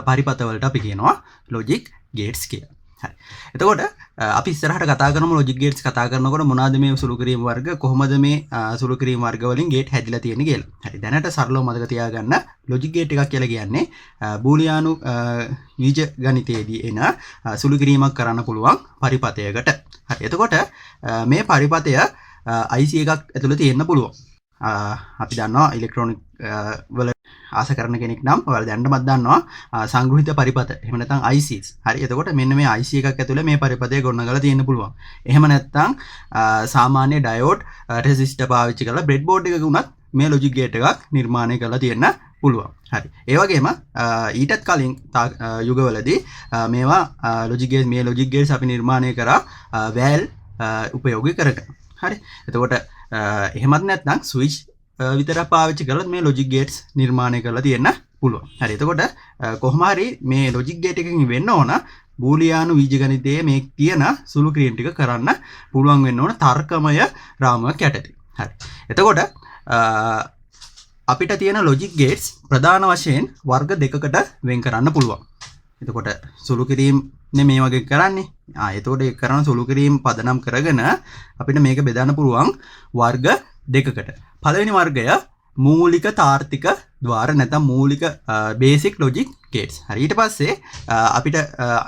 පරිපත වලට අපි කියනවා logic gates කියලා. හරි. එතකොට අපි ඉස්සරහට කතා කරමු logic gates කතා කරනකොට මොනවාද මේ සුළු කිරීම වර්ග කොහොමද මේ සුළු කිරීම වර්ග වලින් gate හැදිලා තියෙන්නේ කියලා. හරි. දැනට සරලව මතක තියාගන්න logic gate එකක් කියලා කියන්නේ බූලියානු බීජගණිතයේදී එන සුළු කිරීමක් කරන්න පුළුවන් පරිපතයකට. හරි. එතකොට මේ පරිපතය IC එකක් ඇතුළේ තියෙන්න පුළුවන්. අපි දන්නවා ඉලෙක්ට්‍රොනික වල ආස කරන කෙනෙක් නම් ඔයාලා දැනටමත් දන්නවා සංග්‍රහිත පරිපත. එහෙම නැත්නම් ICs. හරි. එතකොට මෙන්න මේ IC එකක් ඇතුලේ මේ පරිපතය ගොඩනගලා තියෙන්න පුළුවන්. එහෙම නැත්නම් සාමාන්‍ය ඩයෝඩ් රෙසිස්ටර් පාවිච්චි කරලා බ්‍රෙඩ් බෝඩ් එකක උනත් මේ logic gate එකක් නිර්මාණය කරලා තියෙන්න පුළුවන්. හරි. ඒ වගේම ඊටත් කලින් යුගවලදී මේවා logic gates අපි නිර්මාණය කරා වැල් උපයෝගී කරගෙන. හරි. එතකොට එහෙමත් නැත්නම් ස්විච් විතරක් පාවිච්චි කරලා මේ logic gates නිර්මාණය කරලා තියෙන්න පුළුවන්. හරි. එතකොට කොහොම හරි මේ logic gate එකකින් වෙන්න ඕන බූලියානු බීජගණිතයේ මේ තියෙන සුළු කිරීම ටික කරන්න පුළුවන් වෙන්න ඕන තර්කමය රාමුවක් යටතේ. හරි. එතකොට අපිට තියෙන logic gates ප්‍රධාන වශයෙන් වර්ග දෙකකට වෙන් කරන්න පුළුවන්. එතකොට සුළු කිරීම මේ වගේ කරන්නේ. එතකොට ඒ කරන සුළු කිරීම පදනම් කරගෙන අපිට මේක බෙදන්න පුළුවන් වර්ග දෙකකට. පළවෙනි වර්ගය මූලික තාර්ථික ద్వාර නැත්නම් මූලික බේසික් logic gates. හරි. ඊට පස්සේ අපිට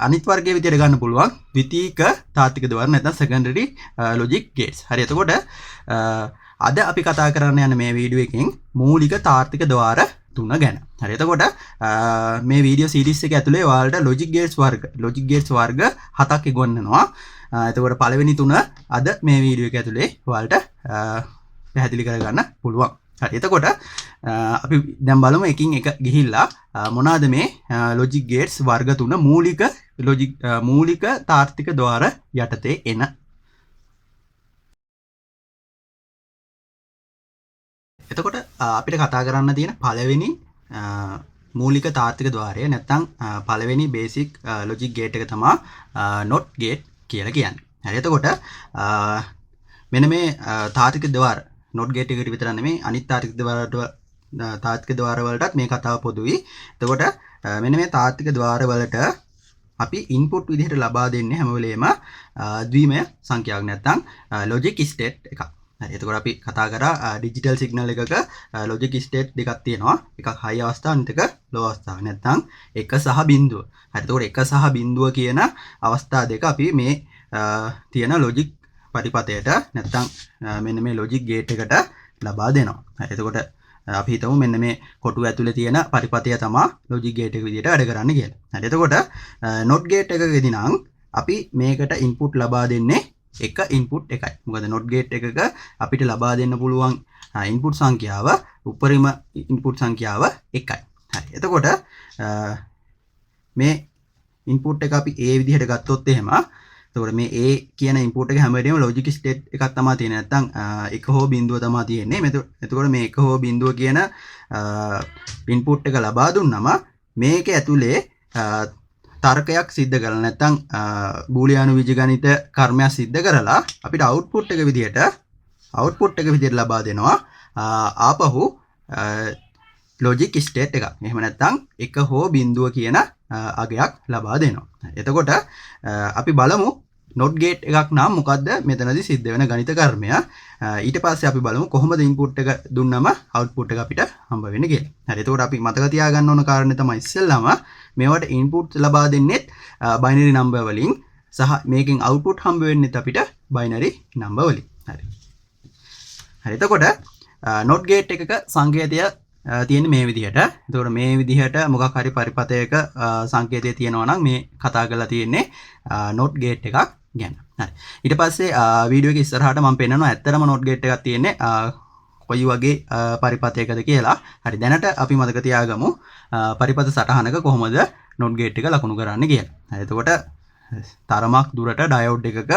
අනිත් වර්ගයේ විදිහට ගන්න පුළුවන් ද්විතීක තාර්ථික ద్వාර නැත්නම් secondary logic gates. හරි. එතකොට අද අපි කතා කරන්න යන මේ වීඩියෝ එකෙන් මූලික තාර්ථික ద్వාර 3 ගැන. හරි. එතකොට මේ වීඩියෝ සීරීස් එක ඇතුලේ ඔයාලට logic gates වර්ග 7ක් ඉගොන්නනවා. එතකොට පළවෙනි 3 අද මේ වීඩියෝ එක ඇතුලේ ඔයාලට පැහැදිලි කරගන්න පුළුවන්. හරි. එතකොට අපි දැන් බලමු එකින් එක ගිහිල්ලා මොනවාද මේ logic gates වර්ග 3 මූලික තාර්ථික ద్వාර යටතේ එන. එතකොට අපිට කතා කරන්න තියෙන පළවෙනි මූලික තාර්ථික ద్వාරය නැත්නම් පළවෙනි බේසික් logic gate එක තමයි not gate කියලා කියන්නේ. හරි. එතකොට මෙන්න මේ තාර්ථික ద్వාර not gate එකට විතර නෙමෙයි අනිත් තාර්ථික ద్వාර වලටත් මේ කතාව පොදුයි. එතකොට මෙන්න මේ තාර්ථික ద్వාර වලට අපි input විදිහට ලබා දෙන්නේ හැම වෙලේම ද්විමය සංඛ්‍යාවක් නැත්නම් logic state එකක්. හරි. එතකොට අපි කතා කරා digital signal එකක logic state දෙකක් තියෙනවා. එකක් high අවස්ථාව අනිත් එක low අවස්ථාව. නැත්නම් 1 සහ 0. හරි. එතකොට 1 සහ 0 කියන අවස්ථා දෙක අපි මේ තියෙන logic පරිපතයට නැත්නම් මෙන්න මේ logic gate එකට ලබා දෙනවා. හරි. එතකොට අපි හිතමු මෙන්න මේ කොටුව ඇතුලේ තියෙන පරිපතය තමයි logic gate එක විදිහට වැඩ කරන්නේ කියලා. හරි. එතකොට not gate එකකදී නම් අපි මේකට input ලබා දෙන්නේ එක input එකයි. මොකද not gate එකක අපිට ලබා දෙන්න පුළුවන් input සංඛ්‍යාව උපරිම input සංඛ්‍යාව 1යි. හරි. එතකොට මේ input එක අපි A විදිහට ගත්තොත් එහෙම එතකොට මේ A කියන input එක හැම වෙලේම logic state එකක් තමයි තියෙන්නේ. නැත්නම් 1 හෝ 0 තමයි තියෙන්නේ. එතකොට මේ 1 හෝ 0 කියන input එක ලබා දුන්නම මේක ඇතුලේ තර්කයක් සිද්ධ කරලා නැත්නම් බූලියානු බීජගණිත කර්මයක් සිද්ධ කරලා අපිට output එක විදිහට ලබා දෙනවා ආපහු logic state එකක්. එහෙම නැත්නම් 1 හෝ 0 කියන අගයක් ලබා දෙනවා. එතකොට අපි බලමු not gate එකක් නම් මොකද්ද මෙතනදී සිද්ධ වෙන ගණිත කර්මය. ඊට පස්සේ අපි බලමු කොහොමද input එක දුන්නම output එක අපිට හම්බ වෙන්නේ කියලා. හරි. එතකොට අපි මතක තියාගන්න ඕන කාරණේ තමයි ඉස්සෙල්ලාම මේවට input ලබා දෙන්නේ binary number වලින් සහ මේකෙන් output හම්බ වෙන්නේ අපිට binary number වලින්. හරි. හරි. එතකොට not gate එකක සංකේතය තියෙන්නේ මේ විදිහට. එතකොට මේ විදිහට මොකක් හරි පරිපතයක සංකේතය තියෙනවා නම් මේ කතා කරලා තියෙන්නේ not gate එකක් ගැන. හරි. ඊට පස්සේ වීඩියෝ එක ඉස්සරහට මම පෙන්නනවා ඇත්තටම not gate එකක් තියෙන්නේ කොයි වගේ පරිපතයකද කියලා. හරි. දැනට අපි මතක තියාගමු පරිපත සටහනක කොහොමද not gate එක ලකුණු කරන්නේ කියලා. හරි. එතකොට තරමක් දුරට ඩයෝඩ් එකක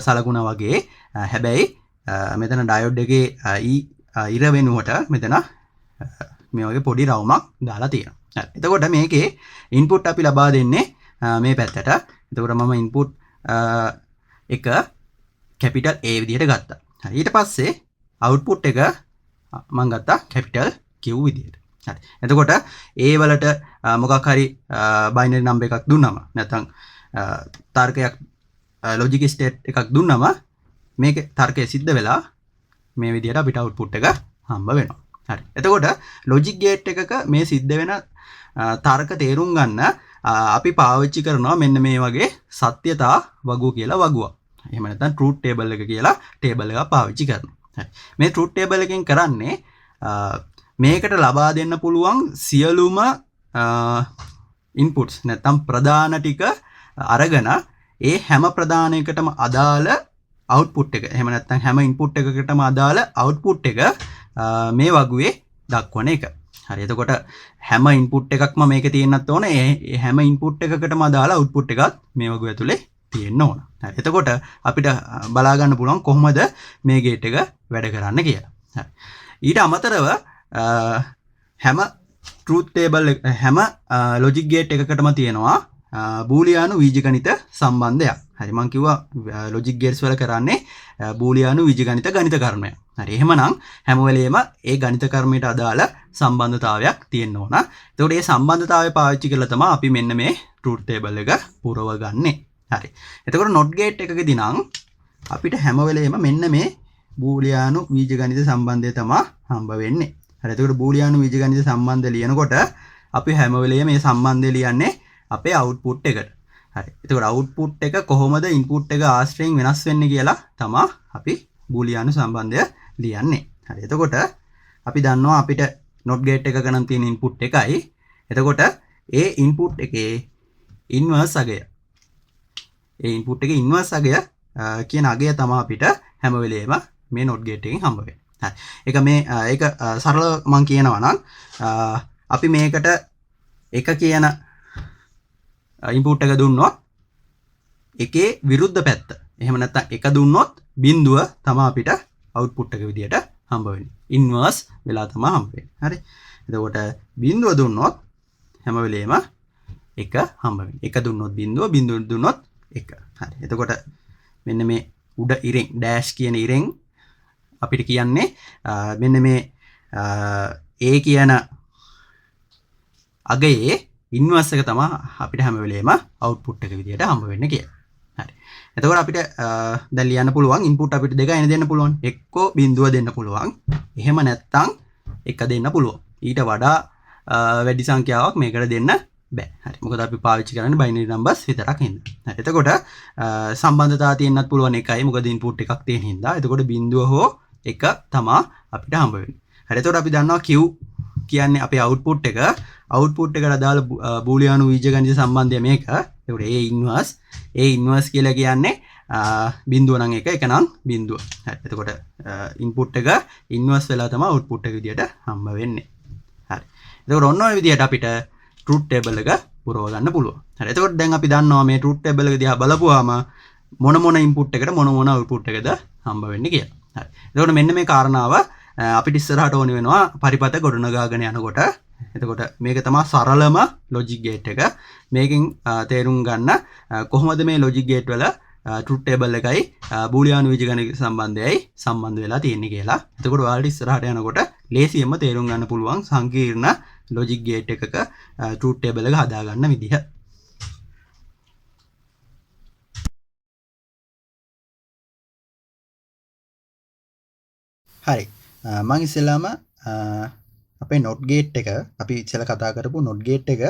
සලකුණ වගේ. හැබැයි මෙතන ඩයෝඩ් එකේ ඉර වෙනුවට මෙතන මේ වගේ පොඩි රවුමක් දාලා තියෙනවා. හරි. එතකොට මේකේ ඉන්පුට් අපි ලබා දෙන්නේ මේ පැත්තට. එතකොට මම ඉන්පුට් එක කැපිටල් A විදිහට ගත්තා. හරි. ඊට පස්සේ අවුට්පුට් එක මම ගත්තා කැපිටල් Q විදිහට. හරි. එතකොට A වලට මොකක් හරි බයිනරි නම්බර් එකක් දුන්නම නැත්නම් තර්කයක් ලොජික් ස්ටේට් එකක් දුන්නම මේක තර්කය සිද්ධ වෙලා මේ විදිහට අපිට අවුට්පුට් එක හම්බ වෙනවා. හරි. එතකොට ලොජික් ගේට් එකක මේ සිද්ධ වෙන තර්ක තේරුම් ගන්න අපි පාවිච්චි කරනවා මෙන්න මේ වගේ සත්‍යතා වගුව කියලා වගුවක්. එහෙම නැත්නම් ට්‍රූත් ටේබල් එක කියලා ටේබල් එකක් පාවිච්චි කරනවා. හරි. මේ ට්‍රූත් ටේබල් එකෙන් කරන්නේ මේකට ලබා දෙන්න පුළුවන් සියලුම ඉන්පුට්ස් නැත්නම් ප්‍රධාන ටික අරගෙන ඒ හැම ප්‍රධානයකටම අදාළ අවුට්පුට් එක එහෙම නැත්නම් හැම ඉන්පුට් එකකටම අදාළ අවුට්පුට් එක මේ වගුවේ දක්වන එක. හරි. එතකොට හැම ඉන්පුට් එකක්ම මේකේ තියෙන්නත් ඕන. ඒ හැම ඉන්පුට් එකකටම අදාළ අවුට්පුට් එකත් මේ වගුව ඇතුලේ තියෙන්න ඕන. හරි. එතකොට අපිට බලා ගන්න පුළුවන් කොහොමද මේ ගේට් එක වැඩ කරන්න කියලා. හරි. ඊට අමතරව හැම ට්‍රූත් ටේබල් හැම ලොජික් ගේට් එකකටම තියෙනවා බූලියානු බීජගණිත සම්බන්ධයක්. හරි. මම කිව්වා ලොජික් ගේට්ස් වල කරන්නේ බූලියානු බීජගණිත ගණිත කර්මයක්. හරි. එහෙමනම් හැම වෙලේම ඒ ගණිත කර්මයට අදාළ සම්බන්ධතාවයක් තියෙන්න ඕන. එතකොට මේ සම්බන්ධතාවය පාවිච්චි කරලා තමයි අපි මෙන්න මේ ට්‍රූත් ටේබල් එක පුරවගන්නේ. හරි. එතකොට not gate එකකදී නම් අපිට හැම වෙලේම මෙන්න මේ බූලියානු බීජගණිත සම්බන්ධය තමයි හම්බ වෙන්නේ. හරි. එතකොට බූලියානු බීජගණිත සම්බන්ධය ලියනකොට අපි හැම වෙලේම මේ සම්බන්ධය ලියන්නේ අපේ අවුට්පුට් එකට. හරි. එතකොට අවුට්පුට් එක කොහොමද ඉන්පුට් එක ආශ්‍රයෙන් වෙනස් වෙන්නේ කියලා තමයි අපි බූලියානු සම්බන්ධය ලියන්නේ. හරි. එතකොට අපි දන්නවා අපිට not gate එකක නම් තියෙන ඉන්පුට් එකයි. එතකොට ඒ ඉන්පුට් එකේ ඉන්වර්ස් අගය. ඒ ඉන්පුට් එකේ ඉන්වර්ස් අගය කියන අගය තමයි අපිට හැම වෙලේම මේ not gate එකෙන් හම්බ වෙන්නේ. හරි. ඒක සරලව මම කියනවා නම් අපි මේකට එක කියන ඉන්පුට් එක දුන්නොත් එකේ විරුද්ධ පැත්ත. එහෙම නැත්නම් එක දුන්නොත් බිඳුව තමයි අපිට අවුට්පුට් එක විදියට හම්බ වෙන්නේ. ඉන්වර්ස් වෙලා තමයි හම්බ වෙන්නේ. හරි. එතකොට බිඳුව දුන්නොත් හැම වෙලේම එක හම්බ වෙන්නේ. එක දුන්නොත් බිඳුව, බිඳුව දුන්නොත් එක. හරි. එතකොට මෙන්න මේ උඩ ඉරෙන් ඩෑෂ් කියන ඉරෙන් අපිට කියන්නේ මෙන්න මේ A කියන අගයේ ඉන්වර්ස් එක තමයි අපිට හැම වෙලේම අවුට්පුට් එක විදියට හම්බ වෙන්නේ කියලා. හරි. එතකොට අපිට දැන් ලියන්න පුළුවන් ඉන්පුට් අපිට දෙකයිනේ දෙන්න පුළුවන්. එක්කෝ බිඳුව දෙන්න පුළුවන්. එහෙම නැත්නම් එක දෙන්න පුළුවන්. ඊට වඩා වැඩි සංඛ්‍යාවක් මේකට දෙන්න බෑ. හරි. මොකද අපි පාවිච්චි කරන්නේ බයිනරි නම්බර්ස් විතරක් හින්දා. හරි. එතකොට සම්බන්ධතාව තියෙන්නත් පුළුවන් එකයි. මොකද ඉන්පුට් එකක් තියෙන හින්දා. එතකොට බිඳුව හෝ එක තමයි අපිට හම්බ වෙන්නේ. හරි. එතකොට අපි දන්නවා Q කියන්නේ අපේ අවුට්පුට් එක. අවුට්පුට් එකට අදාළ බූලියානු බීජගණිත සම්බන්ධය මේක. ඒකට A ඉන්වර්ස් කියලා කියන්නේ බිඳුව නම් එක නම් බිඳුව. හරි. එතකොට ඉන්පුට් එක ඉන්වර්ස් වෙලා තමයි අවුට්පුට් එක විදියට හම්බ වෙන්නේ. හරි. එතකොට ඔන්න ඔය විදියට අපිට ට්‍රූත් ටේබල් එක පුරව ගන්න පුළුවන්. හරි. එතකොට දැන් අපි දන්නවා මේ ට්‍රූත් ටේබල් එක දිහා බලපුවාම මොන ඉන්පුට් එකට මොන අවුට්පුට් එකද හම්බ වෙන්නේ කියලා. හරි. එතකොට මෙන්න මේ කාරණාව අපිට ඉස්සරහට ඕනේ වෙනවා පරිපත ගොඩනගාගෙන යනකොට. එතකොට මේක තමයි සරලම ලොජික් ගේට් එක. මේකෙන් තේරුම් ගන්න කොහොමද මේ ලොජික් ගේට් වල ට්‍රූත් ටේබල් එකයි බූලියානු බීජගණිත සම්බන්ධයයි සම්බන්ධ වෙලා තියෙන්නේ කියලා. එතකොට ඔයාලට ඉස්සරහට යනකොට ලේසියෙන්ම තේරුම් ගන්න පුළුවන් සංකීර්ණ ලොජික් ගේට් එකක ට්‍රූත් ටේබල් එක හදා ගන්න විදිහ. හරි. මම ඉස්සෙල්ලාම අපේ not gate එක අපි ඉස්සෙල්ලා කතා කරපු not gate එක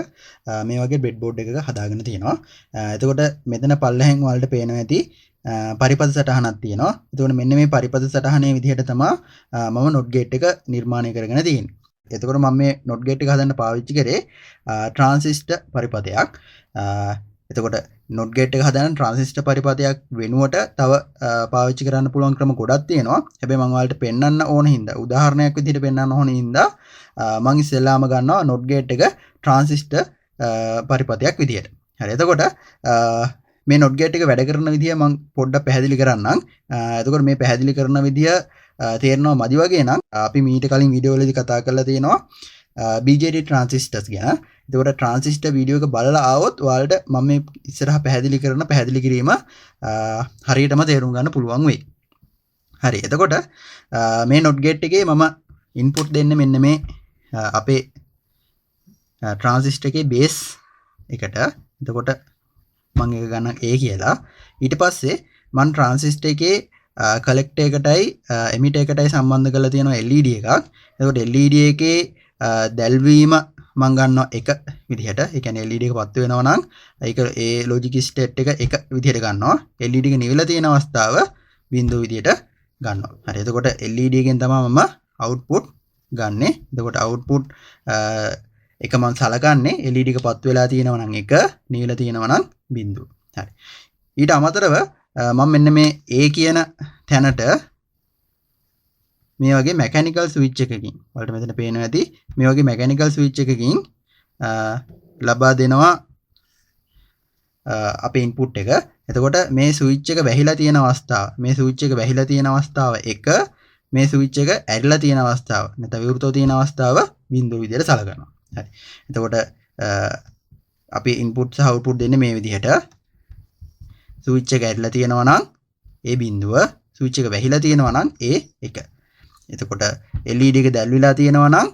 මේ වගේ breadboard එකක හදාගෙන තියෙනවා. එතකොට මෙතන පල්ලෙහෙන් ඔයාලට පේනවා ඇති පරිපථ සටහනක් තියෙනවා. එතකොට මෙන්න මේ පරිපථ සටහනේ විදිහට තමයි මම not gate එක නිර්මාණය කරගෙන තියෙන්නේ. එතකොට මම මේ not gate එක හදන්න පාවිච්චි කරේ transistor පරිපථයක්. එතකොට not gate එක හදන්න transistor පරිපථයක් වෙනුවට තව පාවිච්චි කරන්න පුළුවන් ක්‍රම ගොඩක් තියෙනවා. හැබැයි මම ඔයාලට පෙන්වන්න ඕන හින්දා උදාහරණයක් විදිහට පෙන්වන්න ඕන හින්දා මම ඉස්සෙල්ලාම ගන්නවා not gate එක transistor පරිපථයක් විදිහට. හරි. එතකොට මේ not gate එක වැඩ කරන විදිය මම පොඩ්ඩක් පැහැදිලි කරන්නම්. එතකොට මේ පැහැදිලි කරන විදිය තේරෙනවා මදි වගේ නම් අපි මීට කලින් වීඩියෝ වලදී කතා කරලා තියෙනවා BJT transistors ගැන. එතකොට transistor වීඩියෝ එක බලලා ආවොත් ඔයාලට මම මේ ඉස්සරහ පැහැදිලි කරන පැහැදිලි කිරීම හරියටම තේරුම් ගන්න පුළුවන් වෙයි. හරි. එතකොට මේ not gate එකේ මම input දෙන්නේ මෙන්න මේ අපේ transistor එකේ base එකට. එතකොට මම එක ගන්න A කියලා. ඊට පස්සේ මම transistor එකේ collector එකටයි emitter එකටයි සම්බන්ධ කරලා තියෙනවා LED එකක්. එතකොට LED එකේ දැල්වීම මම ගන්නවා එක විදිහට. ඒ කියන්නේ LED එක පත්තු වෙනවා නම් ඒක ඒ logic state එක එක විදිහට ගන්නවා. LED එක නිවිලා තියෙන අවස්ථාව බිඳුව විදිහට ගන්නවා. හරි. එතකොට LED එකෙන් තමයි මම output ගන්නෙ. එතකොට output එක මම සලකන්නේ LED එක පත්තු වෙලා තියෙනවා නම් එක, නිවිලා තියෙනවා නම් බිඳුව. හරි. ඊට අමතරව මම මෙන්න මේ A කියන තැනට මේ වගේ mechanical switch එකකින් ඔයාලට මෙතන පේනවා ඇති මේ වගේ mechanical switch එකකින් ලබා දෙනවා අපේ input එක. එතකොට මේ switch එක වැහිලා තියෙන අවස්ථාව, මේ switch එක වැහිලා තියෙන අවස්ථාව 1, මේ switch එක ඇරිලා තියෙන අවස්ථාව නැත්නම් විවෘතව තියෙන අවස්ථාව බිඳුව විදිහට සලකනවා. හරි. එතකොට අපි input සහ output දෙන්නේ මේ විදිහට. switch එක ඇරිලා තියෙනවා නම් ඒ බිඳුව, switch එක වැහිලා තියෙනවා නම් ඒ 1. එතකොට LED එක දැල්විලා තියෙනවා නම්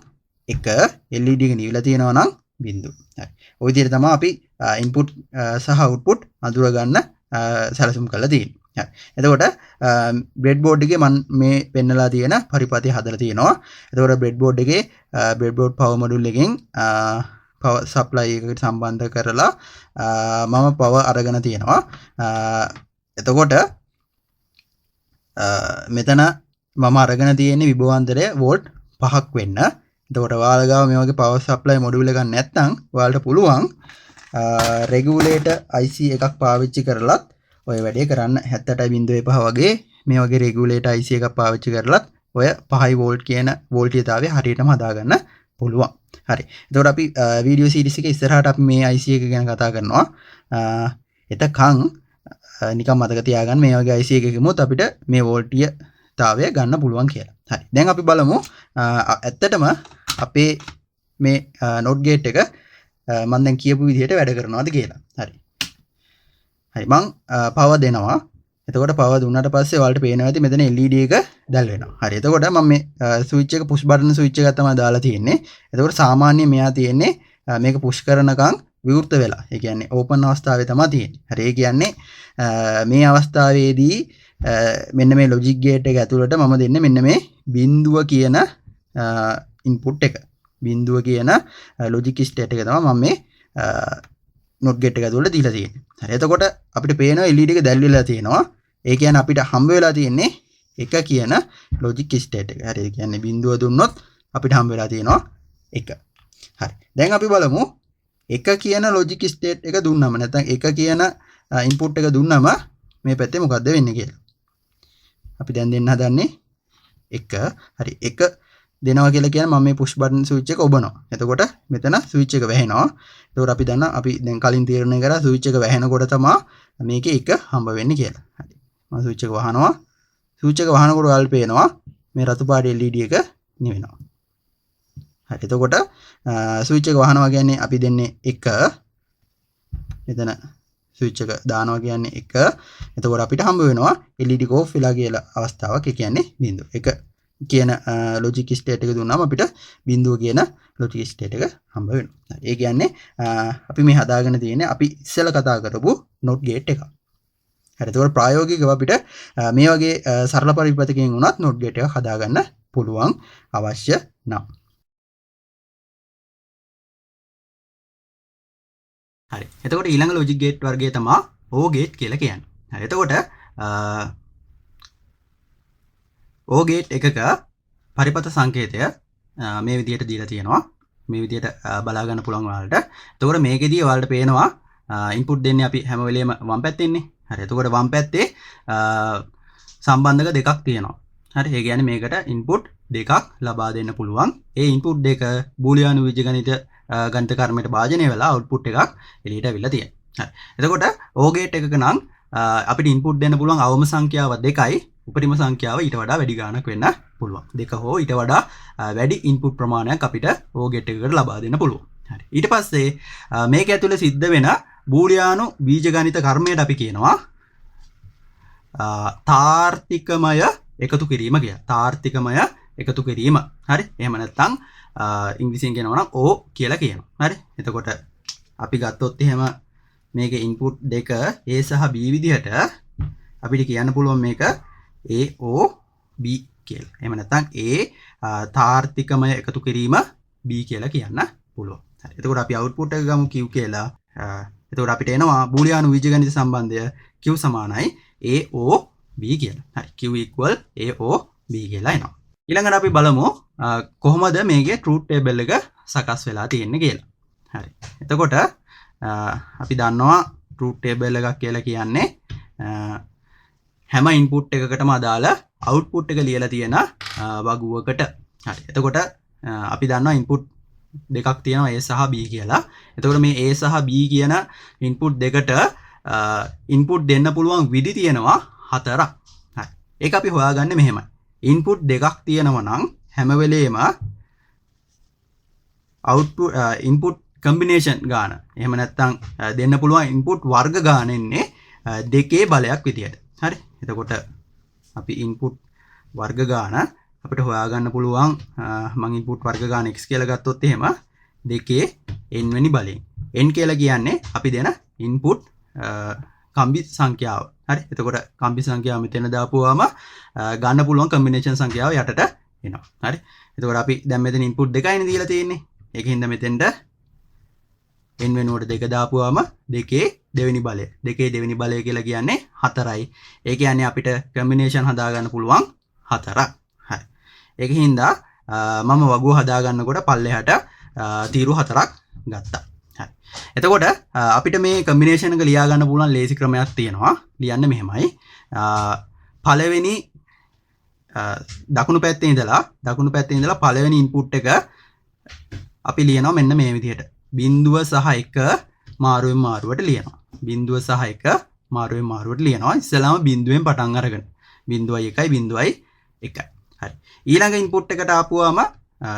1, LED එක නිවිලා තියෙනවා නම් බිඳුව. හරි. ওই විදිහට තමයි අපි input සහ output අඳුර ගන්න සැලසුම් කරලා තියෙන්නේ. හරි. එතකොට breadboard එකේ මම මේ පෙන්නලා තියෙන පරිපථය හදලා තියෙනවා. එතකොට breadboard එකේ breadboard power module එකෙන් power supply එකට සම්බන්ධ කරලා මම power අරගෙන තියෙනවා. එතකොට මෙතන මම අරගෙන තියෙන්නේ විභවාන්තරය වෝල්ට් 5ක් වෙන්න. එතකොට ඔයාලා ගාව මේ වගේ power supply module එකක් නැත්නම් ඔයාලට පුළුවන් regulator IC එකක් පාවිච්චි කරලත් ඔය වැඩේ කරන්න. 78.5 වගේ මේ වගේ regulator IC එකක් පාවිච්චි කරලත් ඔය 5 වෝල්ට් කියන වෝල්ටීයතාවය හරියටම හදාගන්න පුළුවන්. හරි. එතකොට අපි වීඩියෝ සීරීස් එකේ ඉස්සරහට අපි මේ IC එක ගැන කතා කරනවා. එතකන් නිකන් මතක තියාගන්න මේ වගේ IC එකකෙමුත් අපිට මේ වෝල්ටීයතාවය ගන්න පුළුවන් කියලා. හරි. දැන් අපි බලමු ඇත්තටම අපේ මේ not gate එක මම දැන් කියපු විදිහට වැඩ කරනවාද කියලා. හරි. හරි. මම power දෙනවා. එතකොට power දුන්නාට පස්සේ ඔයාලට පේනවා ඇති මෙතන LED එක දැල් වෙනවා. හරි. එතකොට මම මේ switch එක push button switch එකක් තමයි දාලා තියෙන්නේ. එතකොට සාමාන්‍යයෙන් මෙයා තියෙන්නේ මේක push කරනකම් විවෘත වෙලා. ඒ කියන්නේ open අවස්ථාවේ තමයි තියෙන්නේ. හරි. ඒ කියන්නේ මේ අවස්ථාවේදී මෙන්න මේ logic gate එක ඇතුළට මම දෙන්නේ මෙන්න මේ බිඳුව කියන input එක. බිඳුව කියන logic state එක තමයි මම මේ not gate එක ඇතුළට දීලා තියෙන්නේ. හරි. එතකොට අපිට පේනවා LED එක දැල් වෙලා තියෙනවා. ඒ කියන්නේ අපිට හම්බ වෙලා තියෙන්නේ 1 කියන logic state එක. හරි. ඒ කියන්නේ බිඳුව දුන්නොත් අපිට හම්බ වෙලා තියෙනවා 1. හරි. දැන් අපි බලමු 1 කියන logic state එක දුන්නම නැත්නම් 1 කියන input එක දුන්නම මේ පැත්තේ මොකද්ද වෙන්නේ කියලා. අපි දැන් දෙන්න හදන්නේ 1. හරි. 1 දෙනවා කියලා කියන්නේ මම මේ push button switch එක ඔබනවා. එතකොට මෙතන switch එක වැහෙනවා. එතකොට අපි දන්නා අපි දැන් කලින් තීරණය කරා switch එක වැහෙනකොට තමයි මේකේ 1 හම්බ වෙන්නේ කියලා. හරි. මම switch එක වහනවා. switch එක වහනකොට ඔයාලට පේනවා මේ රතු පාට LED එක නිවෙනවා. හරි. එතකොට switch එක වහනවා කියන්නේ අපි දෙන්නේ 1. මෙතන switch එක දානවා කියන්නේ 1. එතකොට අපිට හම්බ වෙනවා LED එක off වෙලා කියලා අවස්ථාවක්. ඒ කියන්නේ බිඳුව. 1 කියන logic state එක දුන්නාම අපිට බිඳුව කියන logic state එක හම්බ වෙනවා. ඒ කියන්නේ අපි මේ හදාගෙන තියෙන්නේ අපි ඉස්සෙල්ලා කතා කරපු not gate එක. හරි. ඒතකොට ප්‍රායෝගිකව අපිට මේ වගේ සරල පරිපථකයෙන් උනත් not gate එකක් හදාගන්න පුළුවන් අවශ්‍ය නම්. හරි. එතකොට ඊළඟ logic gate වර්ගය තමයි OR gate කියලා කියන්නේ. හරි. එතකොට OR gate එකක පරිපථ සංකේතය මේ විදිහට දීලා තියෙනවා. මේ විදිහට බලා ගන්න පුළුවන් ඔයාලට. එතකොට මේකෙදී ඔයාලට පේනවා ඉන්පුට් දෙන්නේ අපි හැම වෙලේම වම් පැත්තෙන්නේ. හරි. එතකොට වම් පැත්තේ සම්බන්ධක දෙකක් තියෙනවා. හරි. ඒ කියන්නේ මේකට ඉන්පුට් දෙකක් ලබා දෙන්න පුළුවන්. ඒ ඉන්පුට් දෙක බූලියානු බීජගණිත ගණිත කර්මයට භාජනය වෙලා අවුට්පුට් එකක් එළියට අවිල්ලා තියෙනවා. හරි. එතකොට OR ගේට් එකක නම් අපිට ඉන්පුට් දෙන්න පුළුවන් අවම සංඛ්‍යාව 2යි උපරිම සංඛ්‍යාව ඊට වඩා වැඩි ගාණක් වෙන්න පුළුවන්. දෙක හෝ ඊට වඩා වැඩි ඉන්පුට් ප්‍රමාණයක් අපිට OR ගේට් එකකට ලබා දෙන්න පුළුවන්. හරි. ඊට පස්සේ මේක ඇතුලේ සිද්ධ වෙන බූලියානු බීජගණිත කර්මයට අපි කියනවා තාර්තිකමය එකතු කිරීම කියලා. තාර්තිකමය එකතු කිරීම. හරි. එහෙම නැත්නම් ඉංග්‍රීසියෙන් කියනවා නම් O කියලා කියනවා. හරි. එතකොට අපි ගත්තොත් එහෙම මේකේ ඉන්පුට් දෙක A සහ B විදිහට අපිට කියන්න පුළුවන් මේක A O B කියලා. එහෙම නැත්නම් A තාර්තිකමය එකතු කිරීම B කියලා කියන්න පුළුවන්. හරි. එතකොට අපි අවුට්පුට් එක ගමු Q කියලා. එතකොට අපිට එනවා බූලියානු බීජගණිත සම්බන්ධය Q සමානයි A O B කියලා. හරි. Q equal A O B කියලා එනවා. ඊළඟට අපි බලමු කොහොමද මේකේ ට්‍රූත් ටේබල් එක සකස් වෙලා තියෙන්නේ කියලා. හරි. එතකොට අපි දන්නවා ට්‍රූත් ටේබල් එකක් කියලා කියන්නේ හැම ඉන්පුට් එකකටම අදාළ අවුට්පුට් එක ලියලා තියෙන වගුවකට. හරි. එතකොට අපි දන්නවා ඉන්පුට් දෙකක් තියෙනවා A සහ B කියලා. එතකොට මේ A සහ B කියන ඉන්පුට් දෙකට ඉන්පුට් දෙන්න පුළුවන් විදි තියෙනවා 4ක්. හරි. ඒක අපි හොයාගන්නේ මෙහෙමයි. ඉන්පුට් දෙකක් තියෙනවා නම් හැම වෙලේම අවුට්පුට් ඉන්පුට් කම්බිනේෂන් ගාන. එහෙම නැත්නම් දෙන්න පුළුවන් ඉන්පුට් වර්ග ගාන එන්නේ දෙකේ බලයක් විදියට. හරි. එතකොට අපි ඉන්පුට් වර්ග ගාන අපිට හොයාගන්න පුළුවන් මම ඉන්පුට් වර්ග ගාන x කියලා ගත්තොත් එහෙම දෙකේ n වෙනි බලයෙන්. n කියලා කියන්නේ අපි දෙන ඉන්පුට් කම්බි සංඛ්‍යාව. හරි. එතකොට කම්බි සංඛ්‍යාව මෙතන දාපුවාම ගන්න පුළුවන් කම්බිනේෂන් සංඛ්‍යාව යටට එනවා. හරි. එතකොට අපි දැන් මෙතන ඉන්පුට් දෙකයිනේ දීලා තියෙන්නේ. ඒකින්ද මෙතෙන්ට n වෙනුවට 2 දාපුවාම දෙකේ දෙවෙනි බලය. දෙකේ දෙවෙනි බලය කියලා කියන්නේ 4යි. ඒ කියන්නේ අපිට කම්බිනේෂන් හදාගන්න පුළුවන් 4ක්. හරි. ඒකින්ද මම වගුව හදාගන්නකොට පල්ලෙහාට තීරු 4ක් ගත්තා. හරි. එතකොට අපිට මේ කම්බිනේෂන් එක ලියා ගන්න පුළුවන් ලේසි ක්‍රමයක් තියෙනවා. ලියන්න මෙහෙමයි. පළවෙනි දකුණු පැත්තේ ඉඳලා පළවෙනි ඉන්පුට් එක අපි ලියනවා මෙන්න මේ විදිහට. බිංදුව සහ 1 මාරුවෙන් මාරුවට ලියනවා. බිංදුව සහ 1 මාරුවෙන් මාරුවට ලියනවා. ඉස්සෙල්ලාම බිංදුවෙන් පටන් අරගෙන. 0.1 0.1. හරි. ඊළඟ ඉන්පුට් එකට ආපුවාම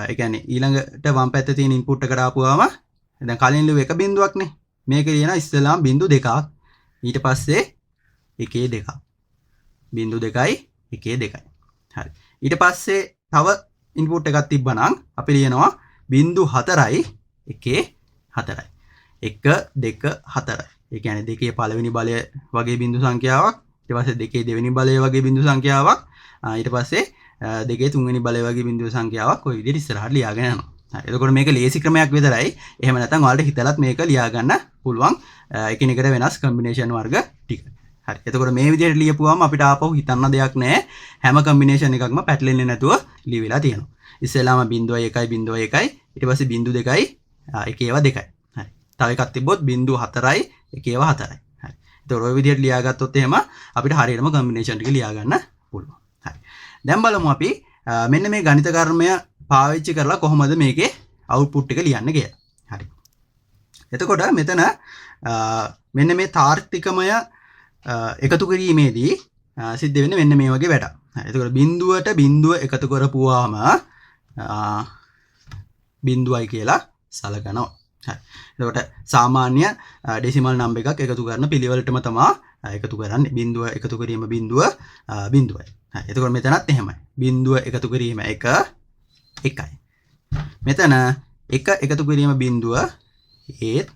ඒ කියන්නේ ඊළඟට වම් පැත්තේ තියෙන ඉන්පුට් එකට ආපුවාම දැන් කලින් ලිව්ව එක බිංදුවක්නේ. මේක ලියනවා ඉස්සෙල්ලාම බිංදු දෙකක්. ඊට පස්සේ 1 2. බිංදු 2යි 1 2. හරි. ඊට පස්සේ තව ඉන්පුට් එකක් තිබ්බනම් අපි ලියනවා බිංදු 4යි 1 4යි. 1 2 4යි. ඒ කියන්නේ දෙකේ පළවෙනි බලය වගේ බිංදු සංඛ්‍යාවක්. ඊට පස්සේ දෙකේ දෙවෙනි බලය වගේ බිංදු සංඛ්‍යාවක්. ඊට පස්සේ දෙකේ තුන්වෙනි බලය වගේ බිංදු සංඛ්‍යාවක් ඔය විදිහට ඉස්සරහට ලියාගෙන යනවා. හරි. එතකොට මේක ලේසි ක්‍රමයක් විතරයි. එහෙම නැත්නම් ඔයාලට හිතලත් මේක ලියා ගන්න පුළුවන් එකිනෙකට වෙනස් කම්බිනේෂන් වර්ග ටික. හරි. එතකොට මේ විදිහට ලියපුවාම අපිට ආපහු හිතන්න දෙයක් නැහැ. හැම කම්බිනේෂන් එකක්ම පැටලෙන්නේ නැතුව ලියවිලා තියෙනවා. ඉස්සෙල්ලාම 0.1 0.1 ඊට පස්සේ 0.2යි 1 2යි. හරි. තව එකක් තිබ්බොත් 0.4යි 1 4යි. හරි. එතකොට ඔය විදිහට ලියාගත්තොත් එහෙම අපිට හරියටම කම්බිනේෂන් ටික ලියා ගන්න පුළුවන්. හරි. දැන් බලමු අපි මෙන්න මේ ගණිත කර්මය පාවිච්චි කරලා කොහොමද මේකේ අවුට්පුට් එක ලියන්නේ කියලා. හරි. එතකොට මෙතන මෙන්න මේ තාර්කිකමය එකතු කිරීමේදී සිද්ධ වෙන්නේ මෙන්න මේ වගේ වැඩක්. හරි. එතකොට බිංදුවට බිංදුව එකතු කරපුවාම බිංදුවයි කියලා සලකනවා. හරි. එතකොට සාමාන්‍ය ඩෙසිමල් නම්බර් එකක් එකතු කරන පිළිවෙලටම තමයි එකතු කරන්නේ. බිංදුව එකතු කිරීම බිංදුවයි. හරි. එතකොට මෙතනත් එහෙමයි. බිංදුව එකතු කිරීම 1 1යි. මෙතන 1 එකතු කිරීම බිංදුව ඒත්